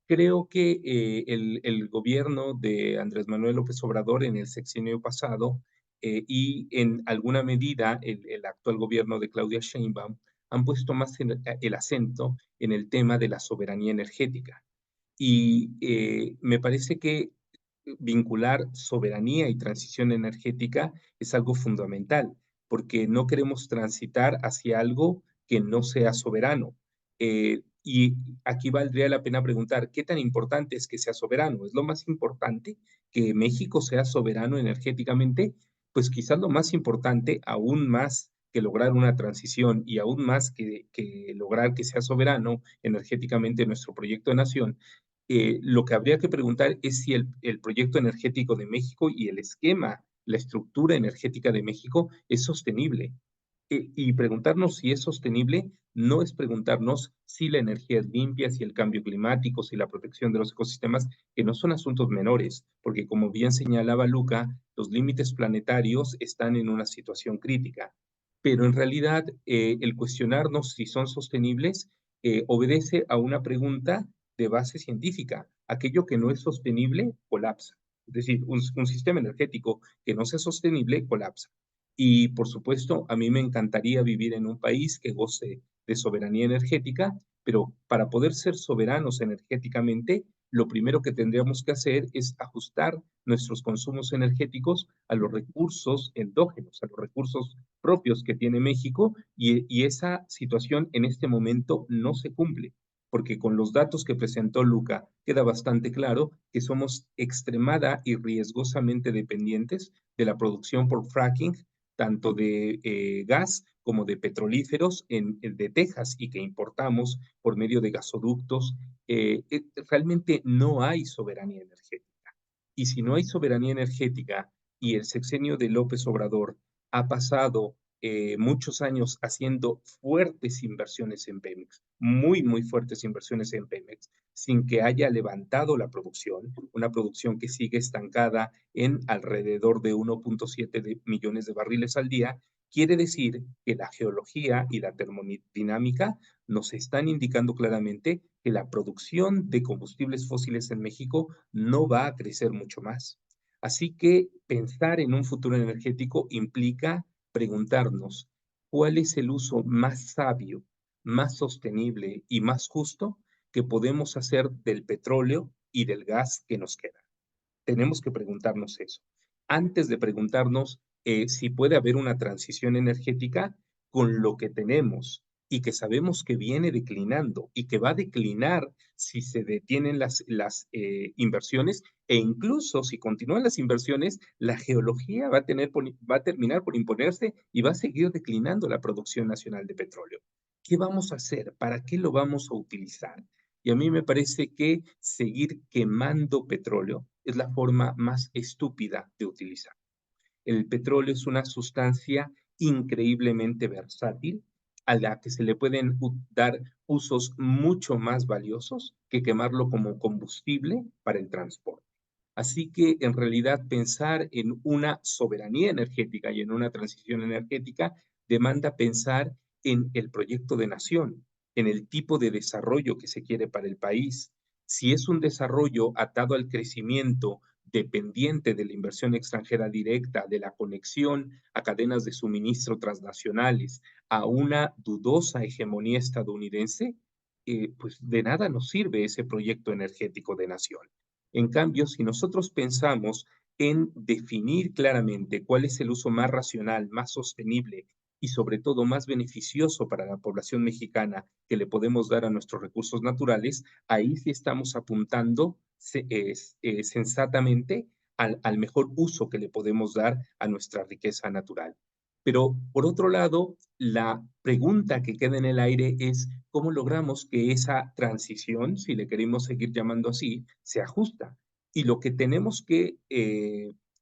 Creo que el gobierno de Andrés Manuel López Obrador en el sexenio pasado y en alguna medida el actual gobierno de Claudia Sheinbaum han puesto más el acento en el tema de la soberanía energética. Y me parece que vincular soberanía y transición energética es algo fundamental, porque no queremos transitar hacia algo que no sea soberano. Y aquí valdría la pena preguntar, ¿qué tan importante es que sea soberano? ¿Es lo más importante que México sea soberano energéticamente? Pues quizás lo más importante, aún más que lograr una transición y aún más que lograr que sea soberano energéticamente nuestro proyecto de nación, lo que habría que preguntar es si el proyecto energético de México y el esquema, la estructura energética de México es sostenible. Y preguntarnos si es sostenible no es preguntarnos si la energía es limpia, si el cambio climático, si la protección de los ecosistemas, que no son asuntos menores, porque como bien señalaba Luca, los límites planetarios están en una situación crítica. Pero en realidad el cuestionarnos si son sostenibles obedece a una pregunta de base científica. Aquello que no es sostenible colapsa. Es decir, un sistema energético que no sea sostenible colapsa. Y por supuesto, a mí me encantaría vivir en un país que goce de soberanía energética, pero para poder ser soberanos energéticamente, lo primero que tendríamos que hacer es ajustar nuestros consumos energéticos a los recursos endógenos, a los recursos propios que tiene México, y esa situación en este momento no se cumple, porque con los datos que presentó Luca queda bastante claro que somos extremada y riesgosamente dependientes de la producción por fracking tanto de gas como de petrolíferos de Texas y que importamos por medio de gasoductos. Realmente no hay soberanía energética. Y si no hay soberanía energética y el sexenio de López Obrador ha pasado muchos años haciendo fuertes inversiones en Pemex, muy, muy fuertes inversiones en Pemex, sin que haya levantado la producción, una producción que sigue estancada en alrededor de 1.7 millones de barriles al día, quiere decir que la geología y la termodinámica nos están indicando claramente que la producción de combustibles fósiles en México no va a crecer mucho más. Así que pensar en un futuro energético implica preguntarnos cuál es el uso más sabio, más sostenible y más justo que podemos hacer del petróleo y del gas que nos queda. Tenemos que preguntarnos eso. Antes de preguntarnos si puede haber una transición energética con lo que tenemos y que sabemos que viene declinando y que va a declinar si se detienen las inversiones e incluso si continúan las inversiones, la geología va a terminar por imponerse y va a seguir declinando la producción nacional de petróleo. ¿Qué vamos a hacer? ¿Para qué lo vamos a utilizar? Y a mí me parece que seguir quemando petróleo es la forma más estúpida de utilizar. El petróleo es una sustancia increíblemente versátil a la que se le pueden dar usos mucho más valiosos que quemarlo como combustible para el transporte. Así que en realidad pensar en una soberanía energética y en una transición energética demanda pensar en el proyecto de nación, en el tipo de desarrollo que se quiere para el país. Si es un desarrollo atado al crecimiento, dependiente de la inversión extranjera directa, de la conexión a cadenas de suministro transnacionales, a una dudosa hegemonía estadounidense, pues de nada nos sirve ese proyecto energético de nación. En cambio, si nosotros pensamos en definir claramente cuál es el uso más racional, más sostenible y sobre todo más beneficioso para la población mexicana que le podemos dar a nuestros recursos naturales, ahí sí estamos apuntando sensatamente al mejor uso que le podemos dar a nuestra riqueza natural. Pero por otro lado, la pregunta que queda en el aire es cómo logramos que esa transición, si le queremos seguir llamando así, se ajusta. Y lo que tenemos que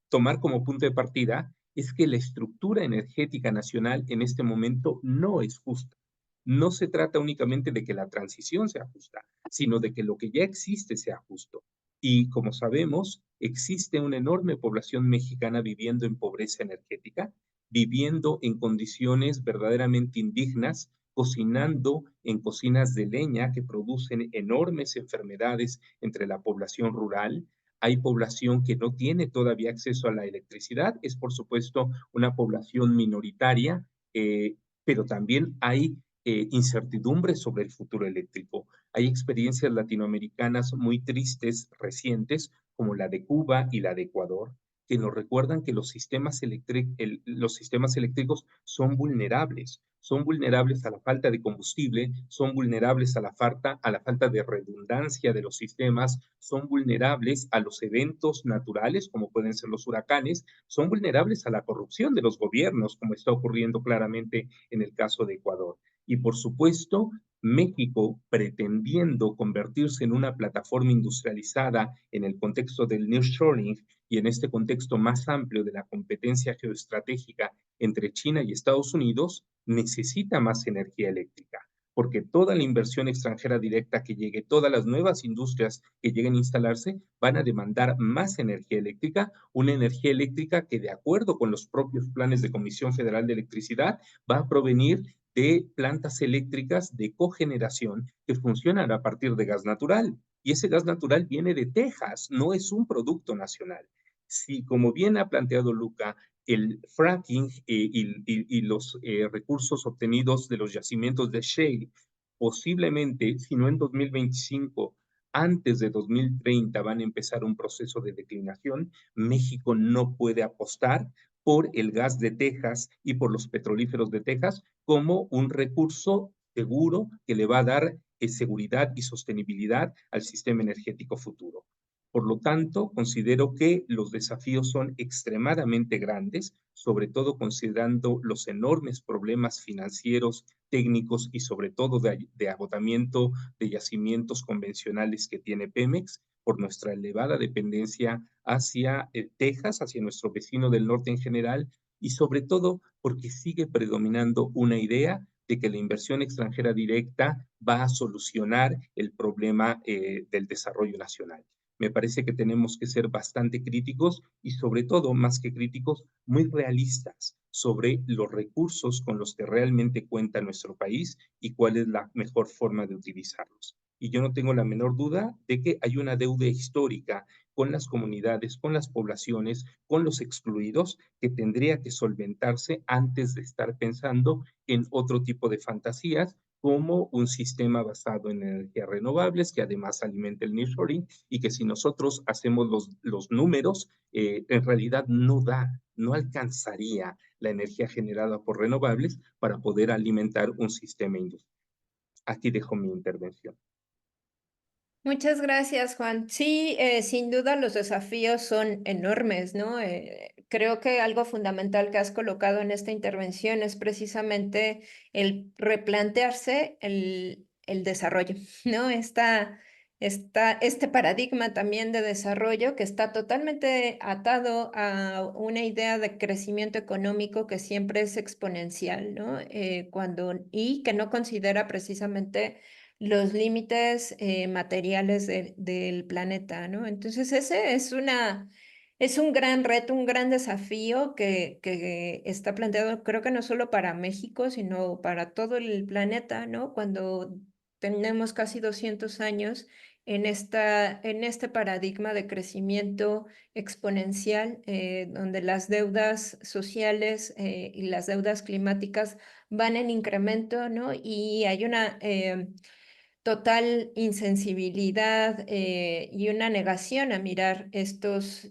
tomar como punto de partida es que la estructura energética nacional en este momento no es justa. No se trata únicamente de que la transición sea justa. sino de que lo que ya existe sea justo. Y como sabemos, existe una enorme población mexicana viviendo en pobreza energética, viviendo en condiciones verdaderamente indignas, cocinando en cocinas de leña que producen enormes enfermedades entre la población rural. Hay población que no tiene todavía acceso a la electricidad, es por supuesto una población minoritaria, pero también hay incertidumbre sobre el futuro eléctrico. Hay experiencias latinoamericanas muy tristes recientes, como la de Cuba y la de Ecuador, que nos recuerdan que los sistemas eléctricos son vulnerables a la falta de combustible, son vulnerables a la falta de redundancia de los sistemas, son vulnerables a los eventos naturales, como pueden ser los huracanes, son vulnerables a la corrupción de los gobiernos, como está ocurriendo claramente en el caso de Ecuador. Y por supuesto, México pretendiendo convertirse en una plataforma industrializada en el contexto del nearshoring y en este contexto más amplio de la competencia geoestratégica entre China y Estados Unidos, necesita más energía eléctrica, porque toda la inversión extranjera directa que llegue, todas las nuevas industrias que lleguen a instalarse, van a demandar más energía eléctrica, una energía eléctrica que de acuerdo con los propios planes de Comisión Federal de Electricidad va a provenir de plantas eléctricas de cogeneración que funcionan a partir de gas natural. Y ese gas natural viene de Texas, no es un producto nacional. Si, como bien ha planteado Luca, el fracking y los recursos obtenidos de los yacimientos de shale, posiblemente, si no en 2025, antes de 2030 van a empezar un proceso de declinación, México no puede apostar por el gas de Texas y por los petrolíferos de Texas como un recurso seguro que le va a dar seguridad y sostenibilidad al sistema energético futuro. Por lo tanto, considero que los desafíos son extremadamente grandes, sobre todo considerando los enormes problemas financieros, técnicos y sobre todo de agotamiento de yacimientos convencionales que tiene Pemex por nuestra elevada dependencia hacia Texas, hacia nuestro vecino del norte en general, y sobre todo porque sigue predominando una idea de que la inversión extranjera directa va a solucionar el problema del desarrollo nacional. Me parece que tenemos que ser bastante críticos y sobre todo, más que críticos, muy realistas sobre los recursos con los que realmente cuenta nuestro país y cuál es la mejor forma de utilizarlos. Y yo no tengo la menor duda de que hay una deuda histórica con las comunidades, con las poblaciones, con los excluidos, que tendría que solventarse antes de estar pensando en otro tipo de fantasías como un sistema basado en energías renovables que además alimenta el nearshoring y que si nosotros hacemos los números, en realidad no alcanzaría la energía generada por renovables para poder alimentar un sistema industrial. Aquí dejo mi intervención. Muchas gracias, Juan. Sí, sin duda los desafíos son enormes, ¿no? Creo que algo fundamental que has colocado en esta intervención es precisamente el replantearse el desarrollo, ¿no? Este paradigma también de desarrollo que está totalmente atado a una idea de crecimiento económico que siempre es exponencial, ¿no? Y que no considera precisamente los límites materiales del planeta, ¿no? Entonces ese es un gran reto, un gran desafío que está planteado, creo que no solo para México, sino para todo el planeta, ¿no? Cuando tenemos casi 200 años en este paradigma de crecimiento exponencial, donde las deudas sociales y las deudas climáticas van en incremento, ¿no? Y hay una total insensibilidad y una negación a mirar estos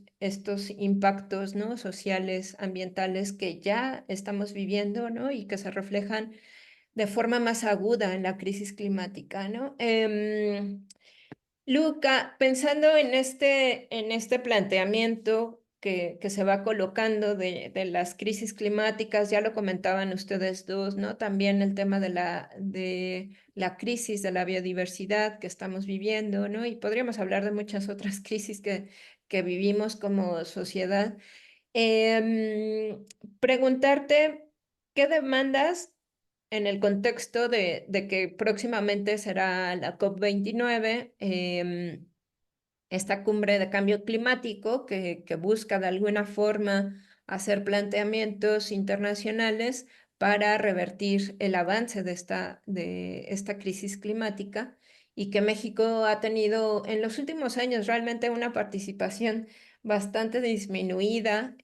impactos, ¿no? Sociales, ambientales que ya estamos viviendo, ¿no? Y que se reflejan de forma más aguda en la crisis climática, ¿no? Luca, pensando en este planteamiento que se va colocando de las crisis climáticas, ya lo comentaban ustedes dos, ¿no? También el tema de la crisis de la biodiversidad que estamos viviendo, ¿no? Y podríamos hablar de muchas otras crisis que vivimos como sociedad. Em, Preguntarte, ¿qué demandas en el contexto de que próximamente será la COP29, esta cumbre de cambio climático que busca de alguna forma hacer planteamientos internacionales para revertir el avance de esta crisis climática, y que México ha tenido en los últimos años realmente una participación bastante disminuida.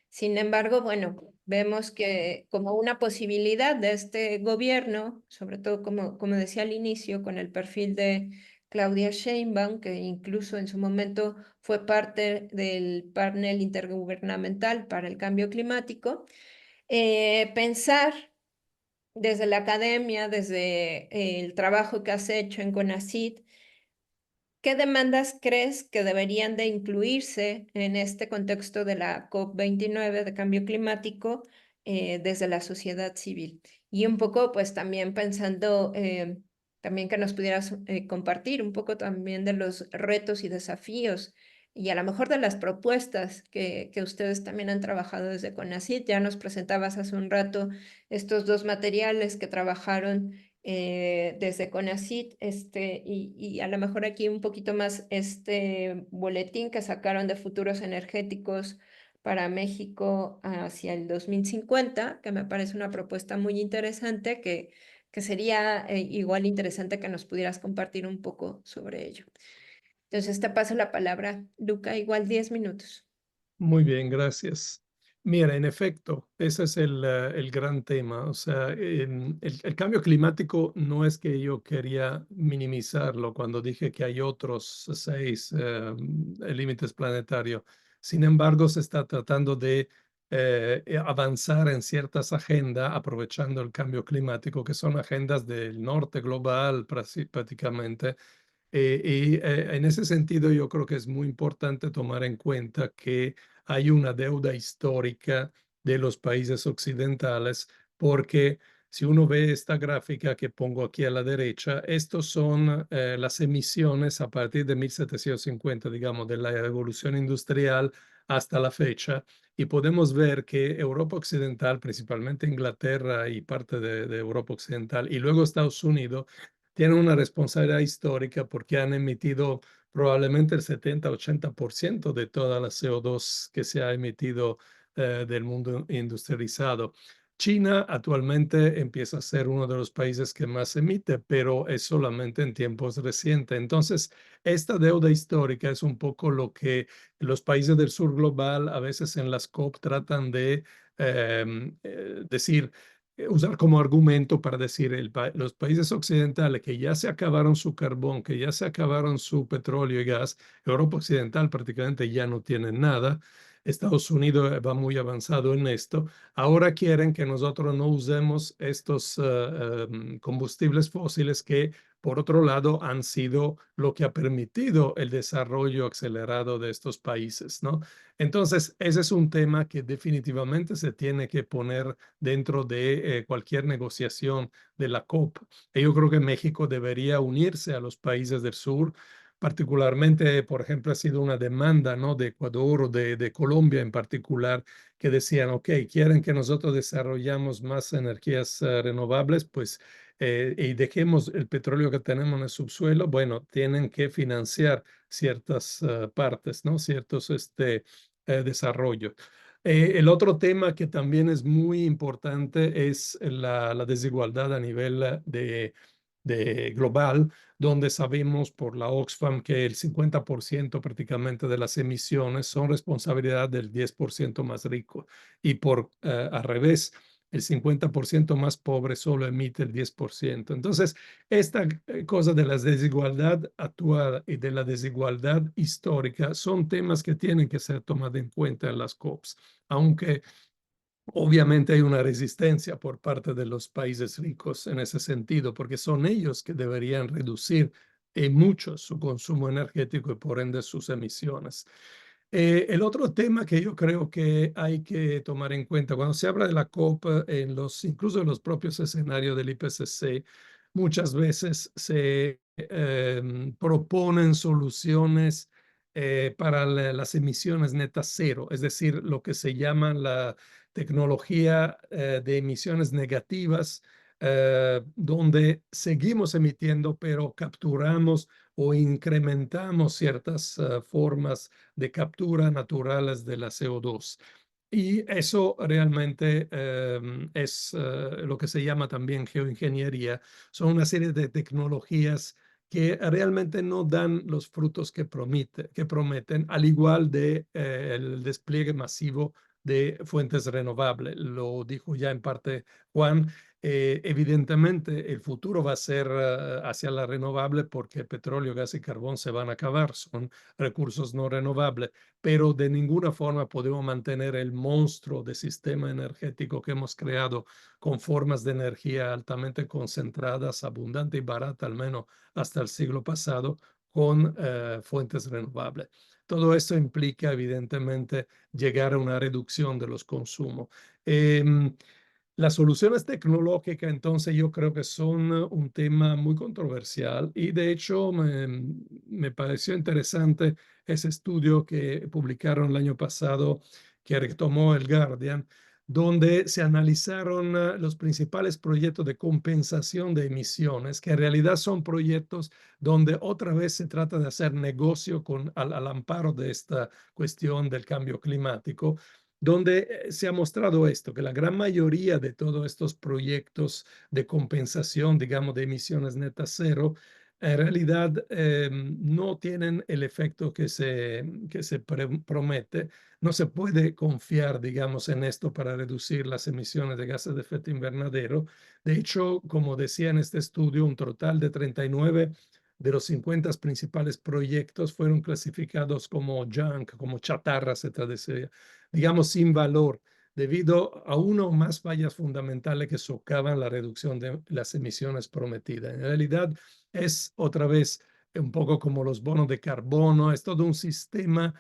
Sin embargo, bueno, vemos que como una posibilidad de este gobierno, sobre todo como decía al inicio, con el perfil de Claudia Sheinbaum, que incluso en su momento fue parte del panel intergubernamental para el cambio climático, pensar desde la academia, desde el trabajo que has hecho en CONACYT, ¿qué demandas crees que deberían de incluirse en este contexto de la COP29 de cambio climático desde la sociedad civil? Y un poco, pues también pensando, también que nos pudieras compartir un poco también de los retos y desafíos y a lo mejor de las propuestas que ustedes también han trabajado desde CONACYT. Ya nos presentabas hace un rato estos dos materiales que trabajaron desde CONACYT, y a lo mejor aquí un poquito más este boletín que sacaron de futuros energéticos para México hacia el 2050, que me parece una propuesta muy interesante, que sería igual interesante que nos pudieras compartir un poco sobre ello. Entonces te paso la palabra, Luca, igual 10 minutos. Muy bien, gracias. Mira, en efecto, ese es el gran tema. O sea, el cambio climático no es que yo quería minimizarlo cuando dije que hay otros 6 límites planetarios. Sin embargo, se está tratando de avanzar en ciertas agendas aprovechando el cambio climático, que son agendas del norte global prácticamente. En ese sentido, yo creo que es muy importante tomar en cuenta que hay una deuda histórica de los países occidentales, porque si uno ve esta gráfica que pongo aquí a la derecha, estos son las emisiones a partir de 1750, digamos, de la revolución industrial hasta la fecha, y podemos ver que Europa Occidental, principalmente Inglaterra y parte de Europa Occidental, y luego Estados Unidos, tienen una responsabilidad histórica porque han emitido probablemente el 70-80% de toda la CO2 que se ha emitido del mundo industrializado. China actualmente empieza a ser uno de los países que más emite, pero es solamente en tiempos recientes. Entonces, esta deuda histórica es un poco lo que los países del sur global a veces en las COP tratan de decir, usar como argumento para decir los países occidentales que ya se acabaron su carbón, que ya se acabaron su petróleo y gas. Europa Occidental prácticamente ya no tiene nada. Estados Unidos va muy avanzado en esto. Ahora quieren que nosotros no usemos estos combustibles fósiles que, por otro lado, han sido lo que ha permitido el desarrollo acelerado de estos países, ¿no? Entonces, ese es un tema que definitivamente se tiene que poner dentro de cualquier negociación de la COP. Y yo creo que México debería unirse a los países del sur. Particularmente, por ejemplo, ha sido una demanda, ¿no?, de Ecuador o de Colombia en particular, que decían, ok, quieren que nosotros desarrollamos más energías renovables, pues, y dejemos el petróleo que tenemos en el subsuelo. Bueno, tienen que financiar ciertas partes, ¿no?, ciertos desarrollos. El otro tema que también es muy importante es la desigualdad a nivel de global, donde sabemos por la Oxfam que el 50% prácticamente de las emisiones son responsabilidad del 10% más rico, y al revés, el 50% más pobre solo emite el 10%. Entonces, esta cosa de la desigualdad actual y de la desigualdad histórica son temas que tienen que ser tomados en cuenta en las COPs, aunque obviamente hay una resistencia por parte de los países ricos en ese sentido, porque son ellos que deberían reducir mucho su consumo energético y por ende sus emisiones. El otro tema que yo creo que hay que tomar en cuenta cuando se habla de la COP, incluso en los propios escenarios del IPCC, muchas veces se proponen soluciones para las emisiones netas cero, es decir, lo que se llama tecnología de emisiones negativas, donde seguimos emitiendo, pero capturamos o incrementamos ciertas formas de captura naturales de la CO2. Y eso realmente es lo que se llama también geoingeniería. Son una serie de tecnologías que realmente no dan los frutos que prometen, al igual de el despliegue masivo de fuentes renovables. Lo dijo ya en parte Juan. Evidentemente, el futuro va a ser hacia la renovable porque petróleo, gas y carbón se van a acabar. Son recursos no renovables, pero de ninguna forma podemos mantener el monstruo de sistema energético que hemos creado con formas de energía altamente concentradas, abundante y barata, al menos hasta el siglo pasado, con fuentes renovables. Todo esto implica, evidentemente, llegar a una reducción de los consumos. Las soluciones tecnológicas, entonces, yo creo que son un tema muy controversial y de hecho me pareció interesante ese estudio que publicaron el año pasado, que retomó el Guardian, donde se analizaron los principales proyectos de compensación de emisiones, que en realidad son proyectos donde otra vez se trata de hacer negocio al amparo de esta cuestión del cambio climático, donde se ha mostrado esto, que la gran mayoría de todos estos proyectos de compensación, digamos, de emisiones netas cero, en realidad no tienen el efecto que se promete. No se puede confiar, digamos, en esto para reducir las emisiones de gases de efecto invernadero. De hecho, como decía en este estudio, un total de 39 de los 50 principales proyectos fueron clasificados como junk, como chatarra, se traduce, digamos, sin valor, debido a una o más fallas fundamentales que socavan la reducción de las emisiones prometidas. En realidad, es otra vez un poco como los bonos de carbono, es todo un sistema.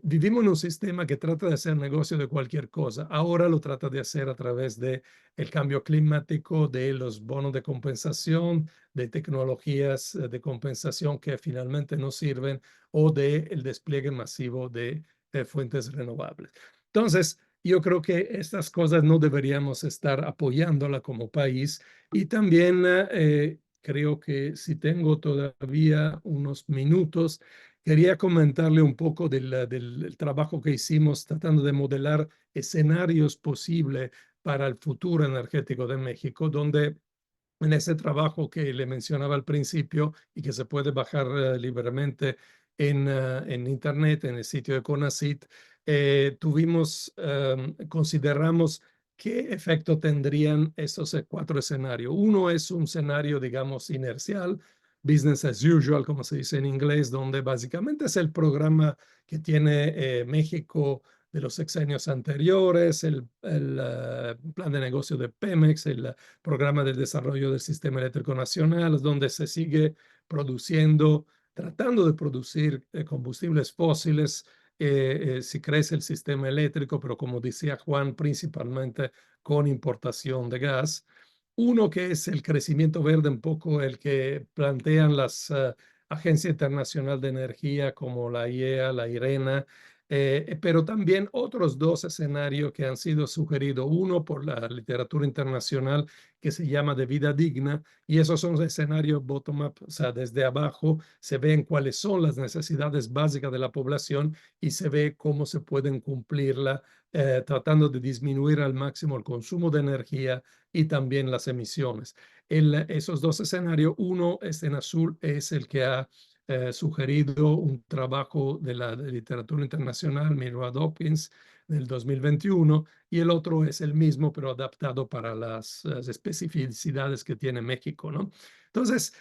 Vivimos en un sistema que trata de hacer negocio de cualquier cosa. Ahora lo trata de hacer a través de el cambio climático, de los bonos de compensación, de tecnologías de compensación que finalmente no sirven o de el despliegue masivo de fuentes renovables. Entonces, yo creo que estas cosas no deberíamos estar apoyándola como país y también creo que si tengo todavía unos minutos, quería comentarle un poco del trabajo que hicimos tratando de modelar escenarios posibles para el futuro energético de México, donde en ese trabajo que le mencionaba al principio y que se puede bajar libremente en Internet, en el sitio de CONACYT, consideramos qué efecto tendrían estos cuatro escenarios. Uno es un escenario, digamos, inercial, business as usual, como se dice en inglés, donde básicamente es el programa que tiene México de los sexenios anteriores, el plan de negocio de Pemex, el programa de desarrollo del sistema eléctrico nacional, donde se sigue produciendo, tratando de producir combustibles fósiles, si crece el sistema eléctrico, pero como decía Juan, principalmente con importación de gas. Uno que es el crecimiento verde, un poco el que plantean las agencias internacionales de energía como la IEA, la IRENA, pero también otros dos escenarios que han sido sugeridos, uno por la literatura internacional que se llama de vida digna, y esos son escenarios bottom-up, o sea, desde abajo se ven cuáles son las necesidades básicas de la población y se ve cómo se pueden cumplirla, tratando de disminuir al máximo el consumo de energía y también las emisiones. Esos dos escenarios, uno es en azul, es el que ha sugerido un trabajo de la literatura internacional, Millward Hopkins, del 2021, y el otro es el mismo, pero adaptado para las especificidades que tiene México, ¿no? Entonces,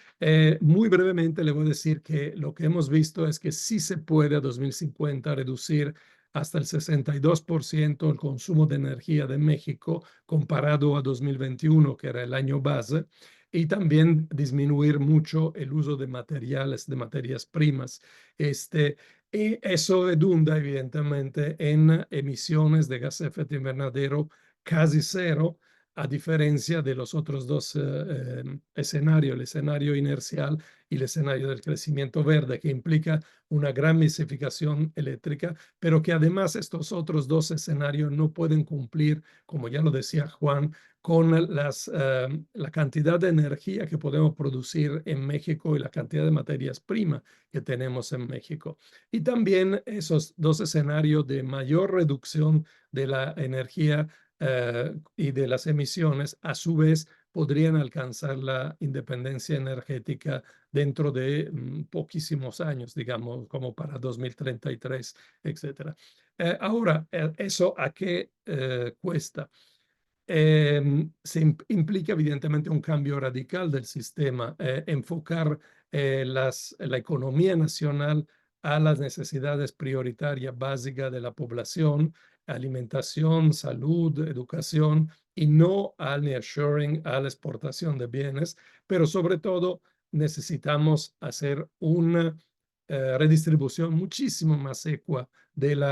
muy brevemente le voy a decir que lo que hemos visto es que sí se puede a 2050 reducir hasta el 62% el consumo de energía de México comparado a 2021, que era el año base, y también disminuir mucho el uso de materiales, de materias primas. Y eso redunda evidentemente en emisiones de gases de efecto invernadero casi cero, a diferencia de los otros dos escenarios, el escenario inercial y el escenario del crecimiento verde, que implica una gran masificación eléctrica, pero que además estos otros dos escenarios no pueden cumplir, como ya lo decía Juan, con la cantidad de energía que podemos producir en México y la cantidad de materias primas que tenemos en México. Y también esos dos escenarios de mayor reducción de la energía y de las emisiones, a su vez, podrían alcanzar la independencia energética dentro de poquísimos años, digamos, como para 2033, etc. Ahora, ¿eso a qué cuesta? Se implica evidentemente un cambio radical del sistema, enfocar la economía nacional a las necesidades prioritarias básicas de la población, alimentación, salud, educación, y no al nearshoring, a la exportación de bienes, pero sobre todo necesitamos hacer una redistribución muchísimo más ecua del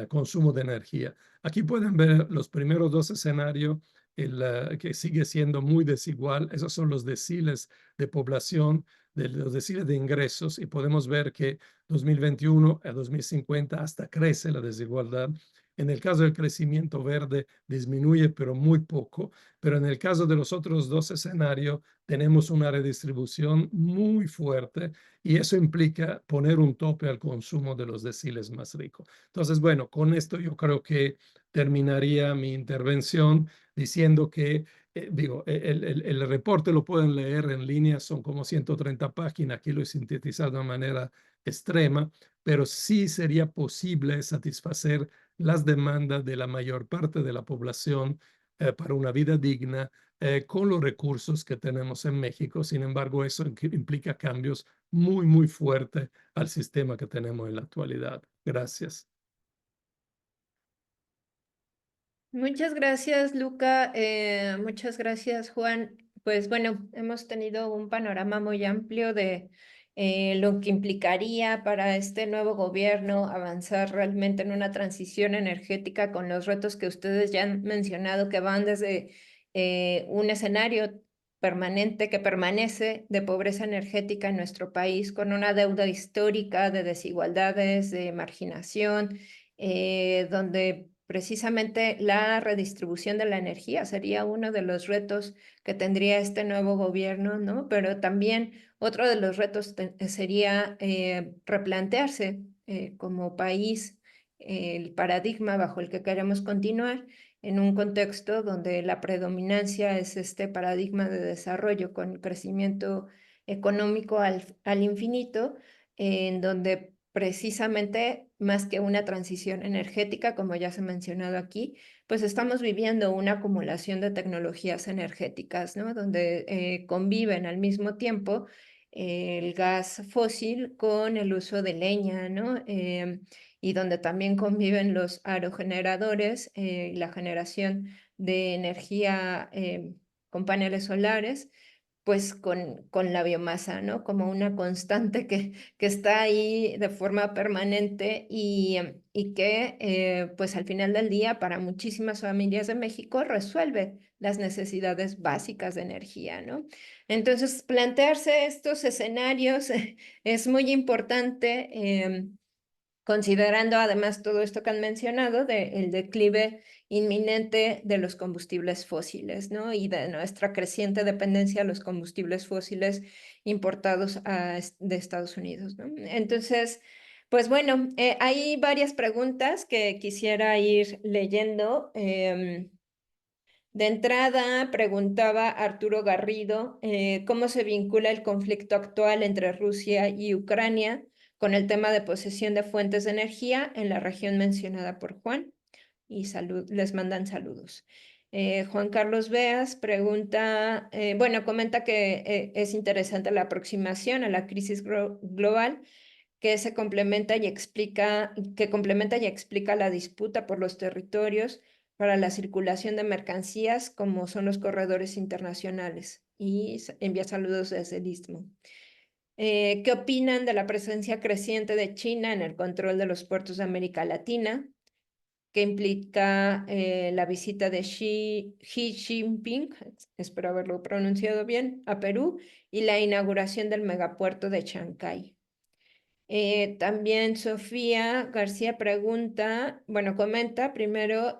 consumo de energía. Aquí pueden ver los primeros dos escenarios, que sigue siendo muy desigual. Esos son los deciles de población, los deciles de ingresos, y podemos ver que 2021 a 2050 hasta crece la desigualdad. En el caso del crecimiento verde disminuye, pero muy poco. Pero en el caso de los otros dos escenarios, tenemos una redistribución muy fuerte y eso implica poner un tope al consumo de los deciles más ricos. Entonces, bueno, con esto yo creo que terminaría mi intervención diciendo que, digo, el reporte lo pueden leer en línea, son como 130 páginas, aquí lo he sintetizado de manera extrema, pero sí sería posible satisfacer las demandas de la mayor parte de la población para una vida digna con los recursos que tenemos en México. Sin embargo, eso implica cambios muy, muy fuertes al sistema que tenemos en la actualidad. Gracias. Muchas gracias, Luca. Muchas gracias, Juan. Pues bueno, hemos tenido un panorama muy amplio de lo que implicaría para este nuevo gobierno avanzar realmente en una transición energética con los retos que ustedes ya han mencionado, que van desde un escenario permanente que permanece de pobreza energética en nuestro país, con una deuda histórica de desigualdades, de marginación, donde precisamente la redistribución de la energía sería uno de los retos que tendría este nuevo gobierno, ¿no? Pero también otro de los retos sería replantearse como país el paradigma bajo el que queremos continuar en un contexto donde la predominancia es este paradigma de desarrollo con crecimiento económico al infinito, en donde precisamente más que una transición energética, como ya se ha mencionado aquí, pues estamos viviendo una acumulación de tecnologías energéticas, ¿no? Donde conviven al mismo tiempo el gas fósil con el uso de leña, ¿no? Y donde también conviven los aerogeneradores y la generación de energía con paneles solares, pues con la biomasa, ¿no? Como una constante que está ahí de forma permanente y que pues al final del día para muchísimas familias de México resuelve las necesidades básicas de energía, ¿no? Entonces, plantearse estos escenarios es muy importante. Considerando además todo esto que han mencionado del declive inminente de los combustibles fósiles, ¿no? Y de nuestra creciente dependencia a los combustibles fósiles importados de Estados Unidos, ¿no? Entonces, pues bueno, hay varias preguntas que quisiera ir leyendo. De entrada, preguntaba Arturo Garrido cómo se vincula el conflicto actual entre Rusia y Ucrania con el tema de posesión de fuentes de energía en la región mencionada por Juan, y les mandan saludos. Juan Carlos Beas pregunta, bueno, comenta que es interesante la aproximación a la crisis global que complementa y explica la disputa por los territorios para la circulación de mercancías, como son los corredores internacionales, y envía saludos desde el Istmo. ¿Qué opinan de la presencia creciente de China en el control de los puertos de América Latina? que implica la visita de Xi Jinping, espero haberlo pronunciado bien, a Perú, y la inauguración del megapuerto de Chancay. También Sofía García comenta primero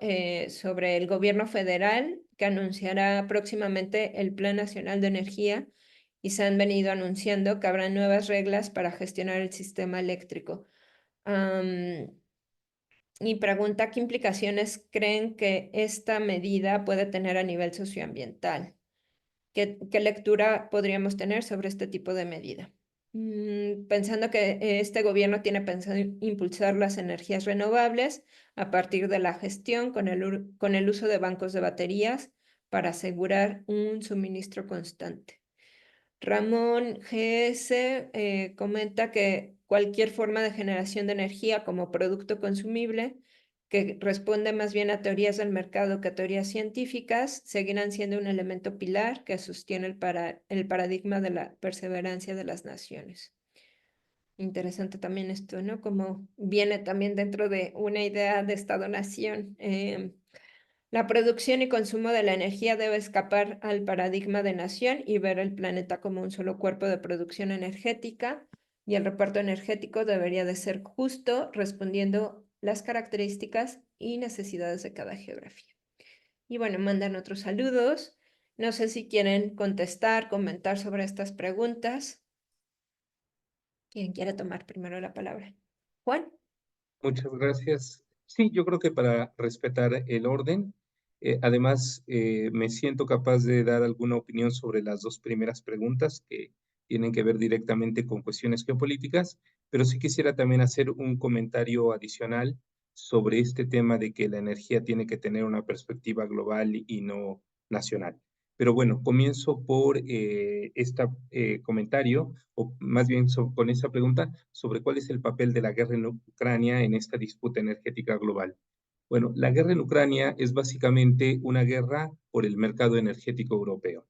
sobre el gobierno federal que anunciará próximamente el Plan Nacional de Energía y se han venido anunciando que habrá nuevas reglas para gestionar el sistema eléctrico. Y pregunta qué implicaciones creen que esta medida puede tener a nivel socioambiental. ¿Qué lectura podríamos tener sobre este tipo de medida? Pensando que este gobierno tiene pensado impulsar las energías renovables a partir de la gestión con el uso de bancos de baterías para asegurar un suministro constante. Ramón GS comenta que cualquier forma de generación de energía como producto consumible que responde más bien a teorías del mercado que a teorías científicas, seguirán siendo un elemento pilar que sostiene el paradigma de la perseverancia de las naciones. Interesante también esto, ¿no? Como viene también dentro de una idea de Estado-nación. La producción y consumo de la energía debe escapar al paradigma de nación y ver el planeta como un solo cuerpo de producción energética, y el reparto energético debería de ser justo, respondiendo las características y necesidades de cada geografía. Y bueno, mandan otros saludos. No sé si quieren contestar, comentar sobre estas preguntas. ¿Quién quiere tomar primero la palabra? Juan. Muchas gracias. Sí, yo creo que para respetar el orden, además me siento capaz de dar alguna opinión sobre las dos primeras preguntas que tienen que ver directamente con cuestiones geopolíticas, pero sí quisiera también hacer un comentario adicional sobre este tema de que la energía tiene que tener una perspectiva global y no nacional. Pero bueno, comienzo por este comentario, o más bien con esta pregunta sobre cuál es el papel de la guerra en Ucrania en esta disputa energética global. Bueno, la guerra en Ucrania es básicamente una guerra por el mercado energético europeo.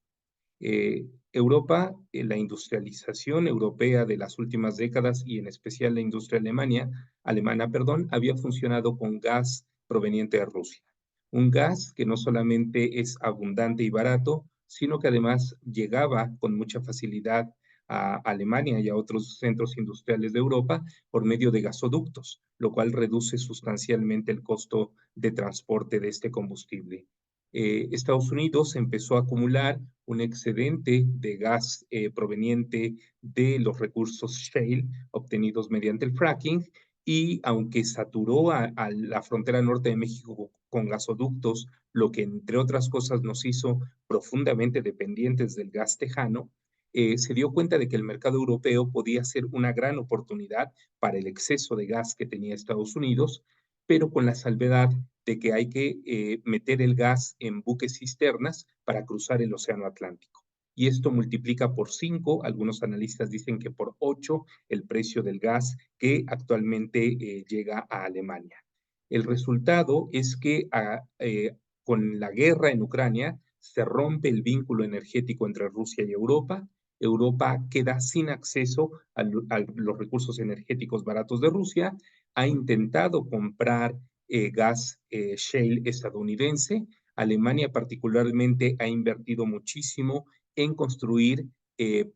Europa, la industrialización europea de las últimas décadas y en especial la industria alemana, había funcionado con gas proveniente de Rusia. Un gas que no solamente es abundante y barato, sino que además llegaba con mucha facilidad a Alemania y a otros centros industriales de Europa por medio de gasoductos, lo cual reduce sustancialmente el costo de transporte de este combustible. Estados Unidos empezó a acumular un excedente de gas proveniente de los recursos shale obtenidos mediante el fracking, y aunque saturó a la frontera norte de México con gasoductos, lo que entre otras cosas nos hizo profundamente dependientes del gas tejano, se dio cuenta de que el mercado europeo podía ser una gran oportunidad para el exceso de gas que tenía Estados Unidos, pero con la salvedad de que hay que meter el gas en buques cisternas para cruzar el Océano Atlántico. Y esto multiplica por 5, algunos analistas dicen que por 8, el precio del gas que actualmente llega a Alemania. El resultado es que con la guerra en Ucrania se rompe el vínculo energético entre Rusia y Europa. Europa queda sin acceso a los recursos energéticos baratos de Rusia. Ha intentado comprar gas shale estadounidense. Alemania particularmente ha invertido muchísimo en construir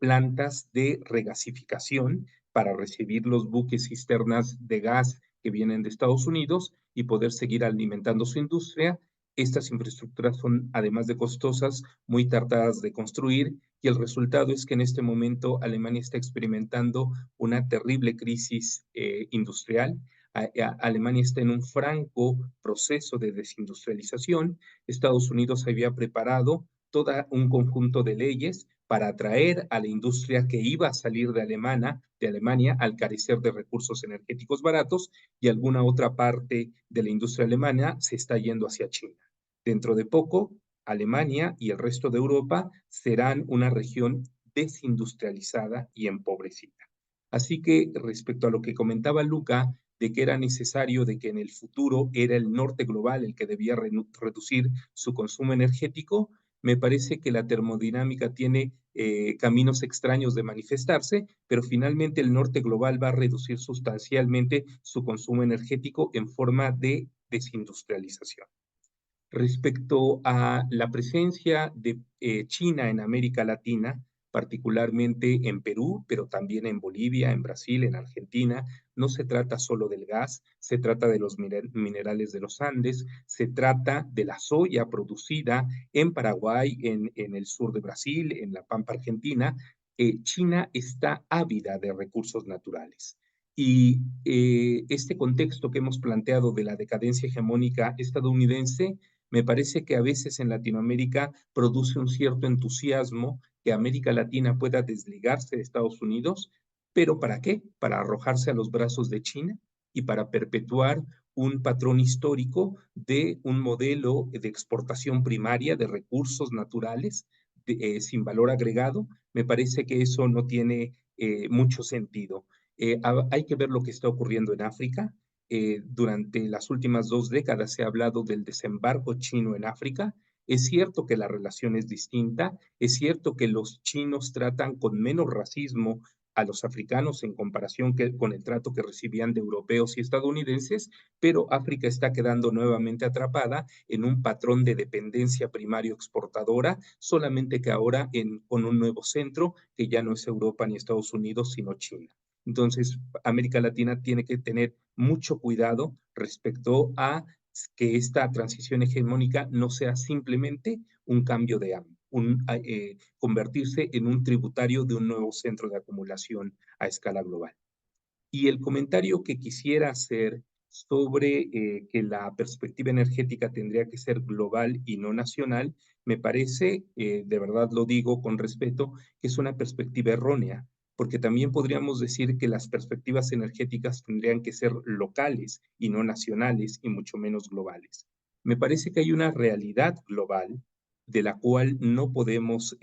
plantas de regasificación para recibir los buques cisternas de gas que vienen de Estados Unidos y poder seguir alimentando su industria. Estas infraestructuras son, además de costosas, muy tardadas de construir, y el resultado es que en este momento Alemania está experimentando una terrible crisis industrial. Alemania está en un franco proceso de desindustrialización. Estados Unidos había preparado todo un conjunto de leyes para atraer a la industria que iba a salir de Alemania al carecer de recursos energéticos baratos, y alguna otra parte de la industria alemana se está yendo hacia China. Dentro de poco, Alemania y el resto de Europa serán una región desindustrializada y empobrecida. Así que respecto a lo que comentaba Luca, de que era necesario, de que en el futuro era el norte global el que debía reducir su consumo energético, me parece que la termodinámica tiene caminos extraños de manifestarse, pero finalmente el norte global va a reducir sustancialmente su consumo energético en forma de desindustrialización. Respecto a la presencia de China en América Latina, particularmente en Perú, pero también en Bolivia, en Brasil, en Argentina, no se trata solo del gas, se trata de los minerales de los Andes, se trata de la soya producida en Paraguay, en el sur de Brasil, en la Pampa Argentina. China está ávida de recursos naturales. Y este contexto que hemos planteado de la decadencia hegemónica estadounidense me parece que a veces en Latinoamérica produce un cierto entusiasmo que América Latina pueda desligarse de Estados Unidos, pero ¿para qué? Para arrojarse a los brazos de China y para perpetuar un patrón histórico de un modelo de exportación primaria de recursos naturales sin valor agregado. Me parece que eso no tiene mucho sentido. Hay que ver lo que está ocurriendo en África. Durante las últimas 2 décadas se ha hablado del desembarco chino en África. Es cierto que la relación es distinta, es cierto que los chinos tratan con menos racismo a los africanos en comparación con el trato que recibían de europeos y estadounidenses, pero África está quedando nuevamente atrapada en un patrón de dependencia primario exportadora, solamente que ahora con un nuevo centro que ya no es Europa ni Estados Unidos, sino China. Entonces, América Latina tiene que tener mucho cuidado respecto a que esta transición hegemónica no sea simplemente un cambio de amo, convertirse en un tributario de un nuevo centro de acumulación a escala global. Y el comentario que quisiera hacer sobre que la perspectiva energética tendría que ser global y no nacional, me parece, de verdad lo digo con respeto, que es una perspectiva errónea, porque también podríamos decir que las perspectivas energéticas tendrían que ser locales y no nacionales y mucho menos globales. Me parece que hay una realidad global de la cual no podemos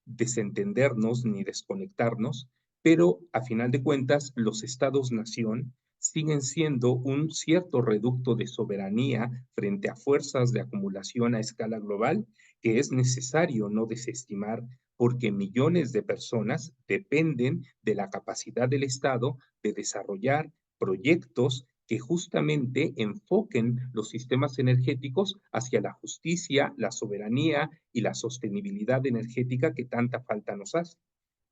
desentendernos ni desconectarnos, pero a final de cuentas los estados-nación siguen siendo un cierto reducto de soberanía frente a fuerzas de acumulación a escala global que es necesario no desestimar porque millones de personas dependen de la capacidad del Estado de desarrollar proyectos que justamente enfoquen los sistemas energéticos hacia la justicia, la soberanía y la sostenibilidad energética que tanta falta nos hace.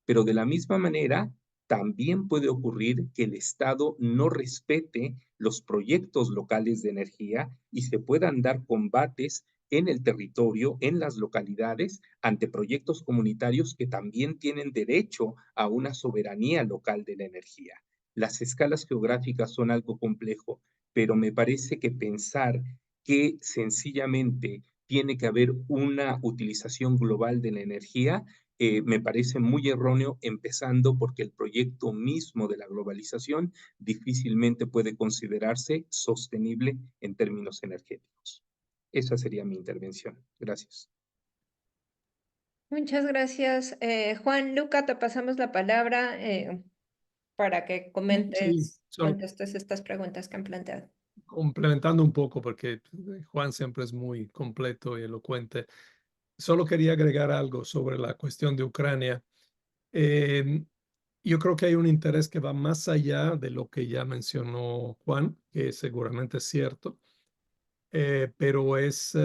Pero de la misma manera, también puede ocurrir que el Estado no respete los proyectos locales de energía y se puedan dar combates en el territorio, en las localidades, ante proyectos comunitarios que también tienen derecho a una soberanía local de la energía. Las escalas geográficas son algo complejo, pero me parece que pensar que sencillamente tiene que haber una utilización global de la energía me parece muy erróneo, empezando porque el proyecto mismo de la globalización difícilmente puede considerarse sostenible en términos energéticos. Esa sería mi intervención. Gracias. Muchas gracias, Juan. Luca, te pasamos la palabra para que Sí, contestes estas preguntas que han planteado. complementando un poco, porque Juan siempre es muy completo y elocuente. Solo quería agregar algo sobre la cuestión de Ucrania. Yo creo que hay un interés que va más allá de lo que ya mencionó Juan, que seguramente es cierto, pero es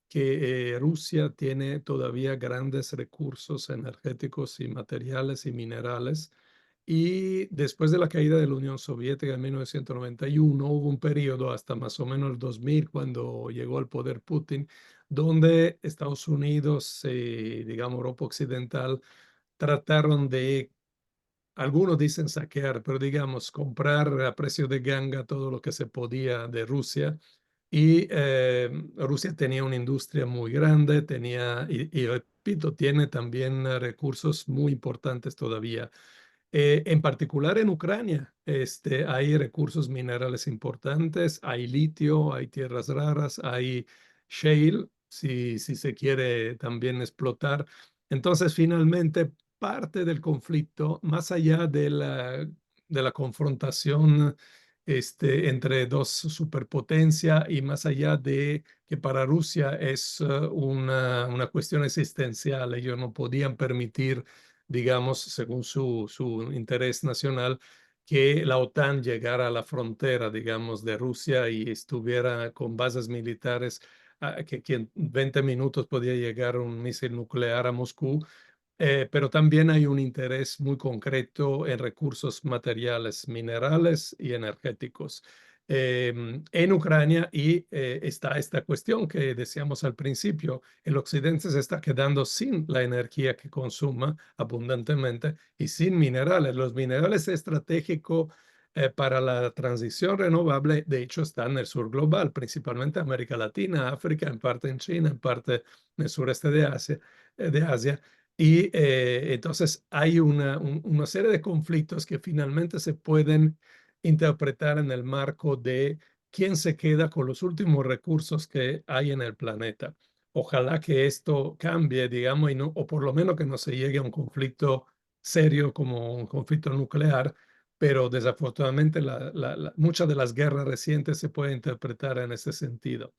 que Rusia tiene todavía grandes recursos energéticos y materiales y minerales. Y después de la caída de la Unión Soviética en 1991, hubo un periodo hasta más o menos el 2000, cuando llegó al poder Putin, donde Estados Unidos y, digamos, Europa Occidental trataron de, algunos dicen saquear, pero digamos, comprar a precio de ganga todo lo que se podía de Rusia. Y Rusia tenía una industria muy grande, y repito, tiene también recursos muy importantes todavía. En particular en Ucrania, hay recursos minerales importantes, hay litio, hay tierras raras, hay shale, si se quiere también explotar. Entonces, finalmente, parte del conflicto, más allá de la confrontación entre dos superpotencias y más allá de que para Rusia es una cuestión existencial, ellos no podían permitir, digamos, según su interés nacional, que la OTAN llegara a la frontera, digamos, de Rusia y estuviera con bases militares, que en 20 minutos podía llegar un misil nuclear a Moscú. Pero también hay un interés muy concreto en recursos materiales, minerales y energéticos en Ucrania, y está esta cuestión que decíamos al principio: el occidente se está quedando sin la energía que consuma abundantemente y sin minerales. Los minerales estratégicos para la transición renovable, de hecho, están en el sur global, principalmente América Latina, África, en parte en China, en parte en el sureste de Asia. Y entonces hay una serie de conflictos que finalmente se pueden interpretar en el marco de quién se queda con los últimos recursos que hay en el planeta. Ojalá que esto cambie, digamos, y no, o por lo menos que no se llegue a un conflicto serio como un conflicto nuclear, pero desafortunadamente muchas de las guerras recientes se pueden interpretar en ese sentido.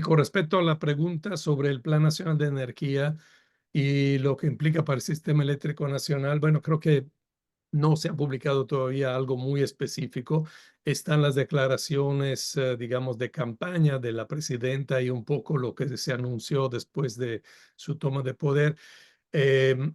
Con respecto a la pregunta sobre el Plan Nacional de Energía y lo que implica para el sistema eléctrico nacional, bueno, creo que no se ha publicado todavía algo muy específico. Están las declaraciones, digamos, de campaña de la presidenta y un poco lo que se anunció después de su toma de poder.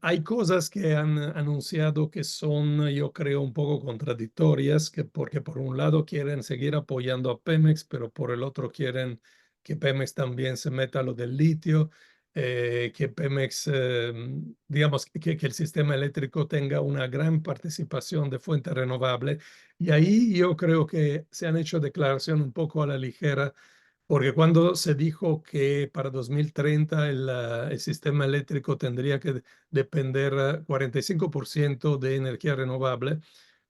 Hay cosas que han anunciado que son, yo creo, un poco contradictorias, porque por un lado quieren seguir apoyando a Pemex, pero por el otro quieren que Pemex también se meta a lo del litio, que Pemex, digamos, que el sistema eléctrico tenga una gran participación de fuente renovable. Y ahí yo creo que se han hecho declaraciones un poco a la ligera, porque cuando se dijo que para 2030 el sistema eléctrico tendría que depender 45% de energía renovable,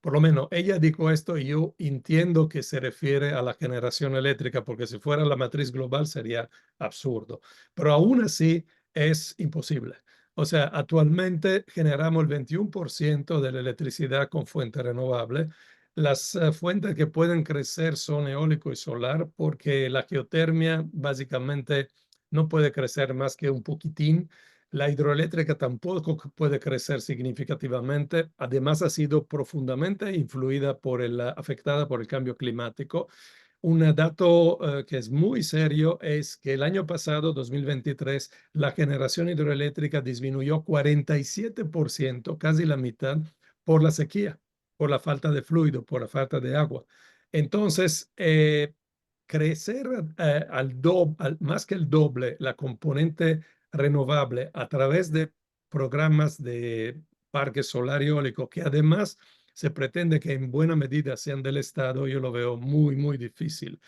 por lo menos ella dijo esto y yo entiendo que se refiere a la generación eléctrica, porque si fuera la matriz global sería absurdo, pero aún así es imposible. O sea, actualmente generamos el 21% de la electricidad con fuente renovable. Las fuentes que pueden crecer son eólico y solar, porque la geotermia básicamente no puede crecer más que un poquitín. La hidroeléctrica tampoco puede crecer significativamente. Además, ha sido profundamente influida afectada por el cambio climático. Un dato que es muy serio es que el año pasado, 2023, la generación hidroeléctrica disminuyó 47%, casi la mitad, por la sequía, por la falta de fluido, por la falta de agua. Entonces, crecer más que el doble la componente renovable a través de programas de parque solar y eólico, que además se pretende que en buena medida sean del Estado, yo lo veo muy, muy difícil.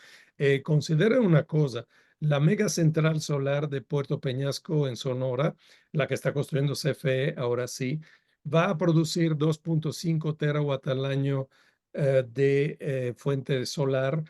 Consideren una cosa: la mega central solar de Puerto Peñasco en Sonora, la que está construyendo CFE, ahora sí, va a producir 2.5 terawatt al año de fuente solar.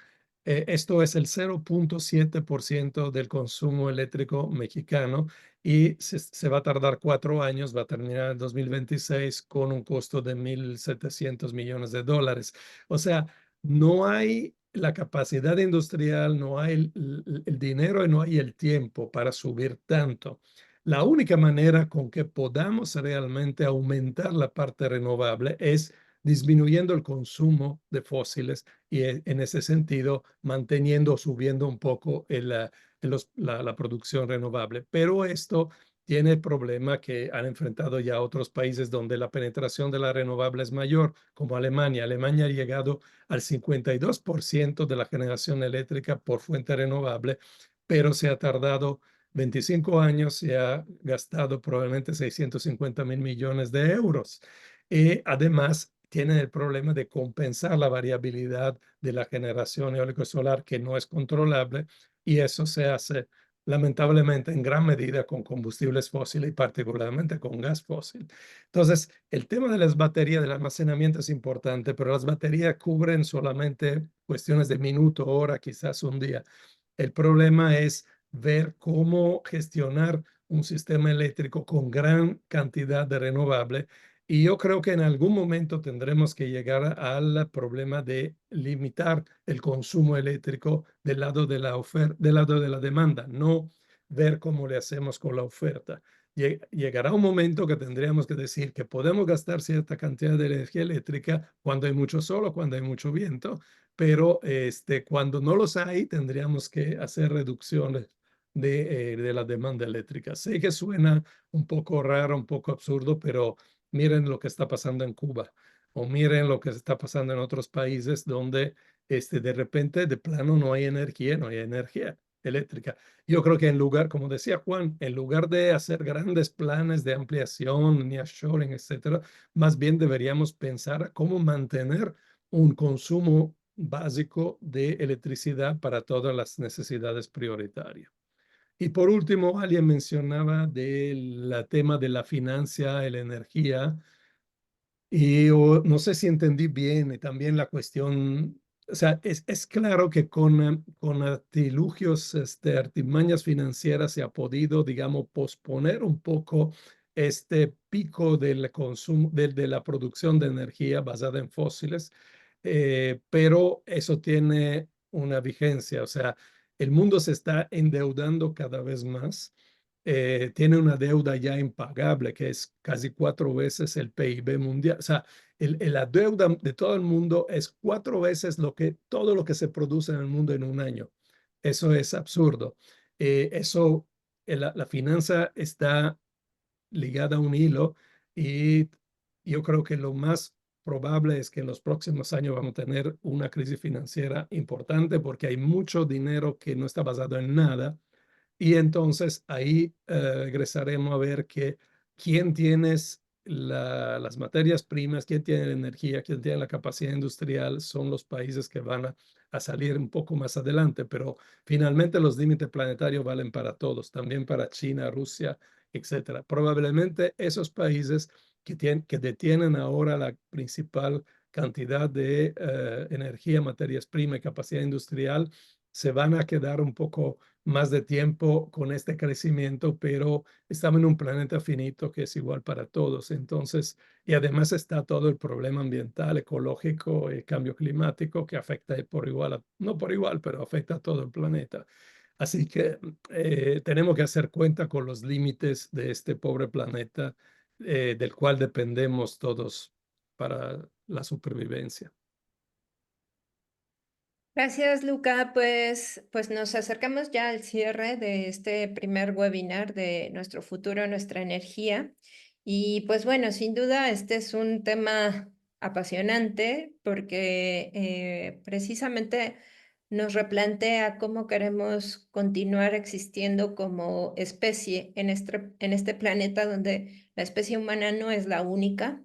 Esto es el 0.7% del consumo eléctrico mexicano, y se va a tardar 4 años, va a terminar en 2026 con un costo de $1.700 millones. O sea, no hay la capacidad industrial, no hay el dinero y no hay el tiempo para subir tanto. La única manera con que podamos realmente aumentar la parte renovable es disminuyendo el consumo de fósiles y en ese sentido manteniendo o subiendo un poco la producción renovable. Pero esto tiene el problema que han enfrentado ya otros países donde la penetración de la renovable es mayor, como Alemania. Alemania ha llegado al 52% de la generación eléctrica por fuente renovable, pero se ha tardado 25 años y ha gastado probablemente 650.000 millones de euros. Y además tienen el problema de compensar la variabilidad de la generación eólico solar, que no es controlable, y eso se hace lamentablemente en gran medida con combustibles fósiles y particularmente con gas fósil. Entonces, el tema de las baterías, del almacenamiento es importante, pero las baterías cubren solamente cuestiones de minuto, hora, quizás un día. El problema es ver cómo gestionar un sistema eléctrico con gran cantidad de renovable, y yo creo que en algún momento tendremos que llegar al problema de limitar el consumo eléctrico del lado de la oferta, del lado de la demanda, no ver cómo le hacemos con la oferta. llegará un momento que tendríamos que decir que podemos gastar cierta cantidad de energía eléctrica cuando hay mucho sol o cuando hay mucho viento, pero cuando no los hay, tendríamos que hacer reducciones de la demanda eléctrica. Sé que suena un poco raro, un poco absurdo, pero miren lo que está pasando en Cuba o miren lo que está pasando en otros países donde de repente de plano no hay energía eléctrica. Yo creo que en lugar, como decía Juan, en lugar de hacer grandes planes de ampliación, nearshoring, etcétera, más bien deberíamos pensar cómo mantener un consumo básico de electricidad para todas las necesidades prioritarias. Y por último, alguien mencionaba del tema de la financia, la energía. Y no sé si entendí bien, y también la cuestión, o sea, es claro que con artilugios, artimañas financieras se ha podido, digamos, posponer un poco este pico del consumo, de la producción de energía basada en fósiles, pero eso tiene una vigencia, o sea, el mundo se está endeudando cada vez más, tiene una deuda ya impagable, que es casi 4 veces el PIB mundial. O sea, la deuda de todo el mundo es 4 veces todo lo que se produce en el mundo en un año. Eso es absurdo. La finanza está ligada a un hilo y yo creo que lo más probable es que en los próximos años vamos a tener una crisis financiera importante porque hay mucho dinero que no está basado en nada y entonces ahí regresaremos a ver que quién tiene las materias primas, quién tiene la energía, quién tiene la capacidad industrial, son los países que van a salir un poco más adelante, pero finalmente los límites planetarios valen para todos, también para China, Rusia, etcétera. Probablemente esos países que detienen ahora la principal cantidad de energía, materias primas y capacidad industrial, se van a quedar un poco más de tiempo con este crecimiento, pero estamos en un planeta finito que es igual para todos. Entonces, y además está todo el problema ambiental, ecológico y cambio climático que afecta por igual, no por igual, pero afecta a todo el planeta. Así que tenemos que hacer cuenta con los límites de este pobre planeta del cual dependemos todos para la supervivencia. Gracias, Luca. Pues nos acercamos ya al cierre de este primer webinar de Nuestro futuro, nuestra energía. Y pues bueno, sin duda este es un tema apasionante porque precisamente nos replantea cómo queremos continuar existiendo como especie en este planeta donde la especie humana no es la única.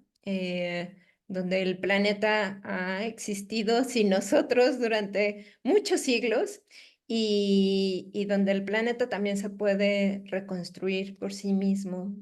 Donde el planeta ha existido sin nosotros durante muchos siglos y donde el planeta también se puede reconstruir por sí mismo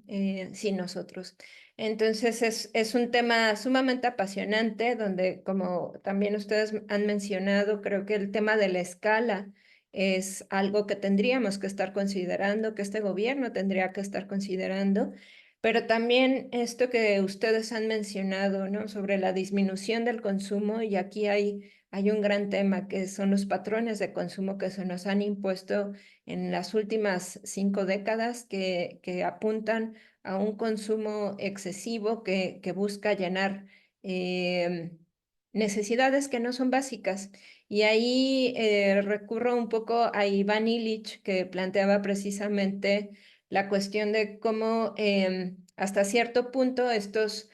sin nosotros. Entonces es un tema sumamente apasionante donde, como también ustedes han mencionado, creo que el tema de la escala es algo que tendríamos que estar considerando, que este gobierno tendría que estar considerando. Pero también esto que ustedes han mencionado, ¿no? Sobre la disminución del consumo, y aquí hay un gran tema que son los patrones de consumo que se nos han impuesto en las últimas 5 décadas que apuntan a un consumo excesivo que busca llenar necesidades que no son básicas. Y ahí recurro un poco a Iván Illich, que planteaba precisamente la cuestión de cómo hasta cierto punto estos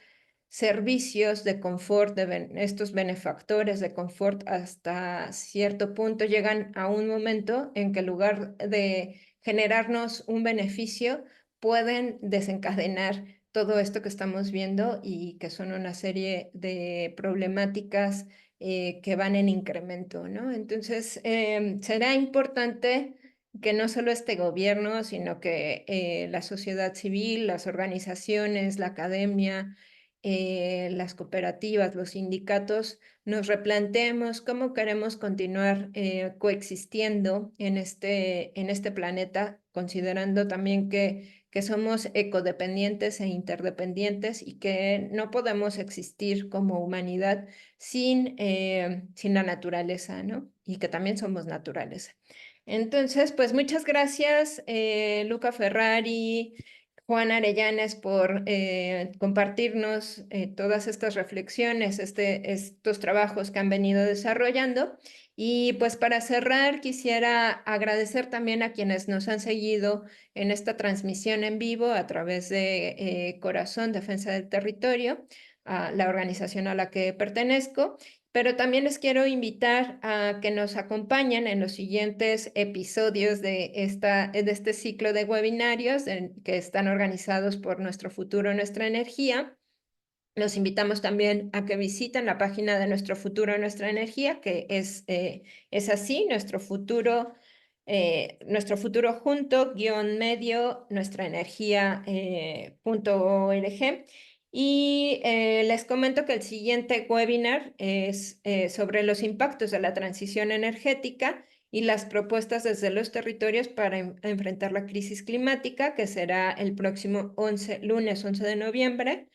servicios de confort, estos benefactores de confort, hasta cierto punto llegan a un momento en que en lugar de generarnos un beneficio, pueden desencadenar todo esto que estamos viendo y que son una serie de problemáticas que van en incremento, ¿no? Entonces, será importante que no solo este gobierno, sino que la sociedad civil, las organizaciones, la academia, las cooperativas, los sindicatos, nos replanteemos cómo queremos continuar coexistiendo en este planeta, considerando también que somos ecodependientes e interdependientes y que no podemos existir como humanidad sin la naturaleza, ¿no? Y que también somos naturaleza. Entonces, pues muchas gracias, Luca Ferrari, Juan Arellanes por compartirnos todas estas reflexiones, estos trabajos que han venido desarrollando. Y pues para cerrar, quisiera agradecer también a quienes nos han seguido en esta transmisión en vivo a través de Corazón Defensa del Territorio, a la organización a la que pertenezco. Pero también les quiero invitar a que nos acompañen en los siguientes episodios de este ciclo de webinarios que están organizados por Nuestro Futuro, Nuestra Energía. Los invitamos también a que visiten la página de Nuestro Futuro, Nuestra Energía, que es así, nuestro futuro junto, _medio, nuestraenergia.org. Y les comento que el siguiente webinar es sobre los impactos de la transición energética y las propuestas desde los territorios para enfrentar la crisis climática, que será el próximo lunes 11 de noviembre.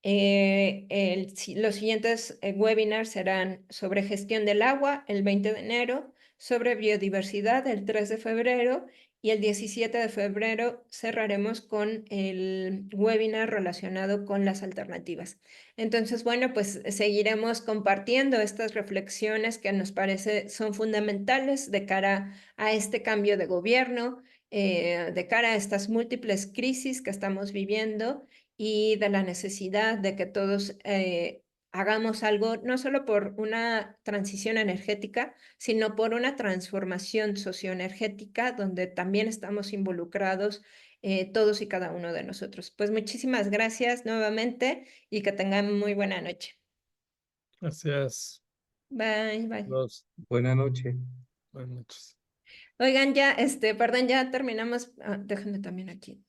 Los siguientes webinars serán sobre gestión del agua el 20 de enero, sobre biodiversidad el 3 de febrero y el 17 de febrero cerraremos con el webinar relacionado con las alternativas. Entonces, bueno, pues seguiremos compartiendo estas reflexiones que nos parece son fundamentales de cara a este cambio de gobierno, de cara a estas múltiples crisis que estamos viviendo y de la necesidad de que todos hagamos algo, no solo por una transición energética, sino por una transformación socioenergética donde también estamos involucrados todos y cada uno de nosotros. Pues muchísimas gracias nuevamente y que tengan muy buena noche. Gracias. Bye, bye. Buenas noches. Buenas noches. Oigan, ya, perdón, ya terminamos. Déjenme también aquí.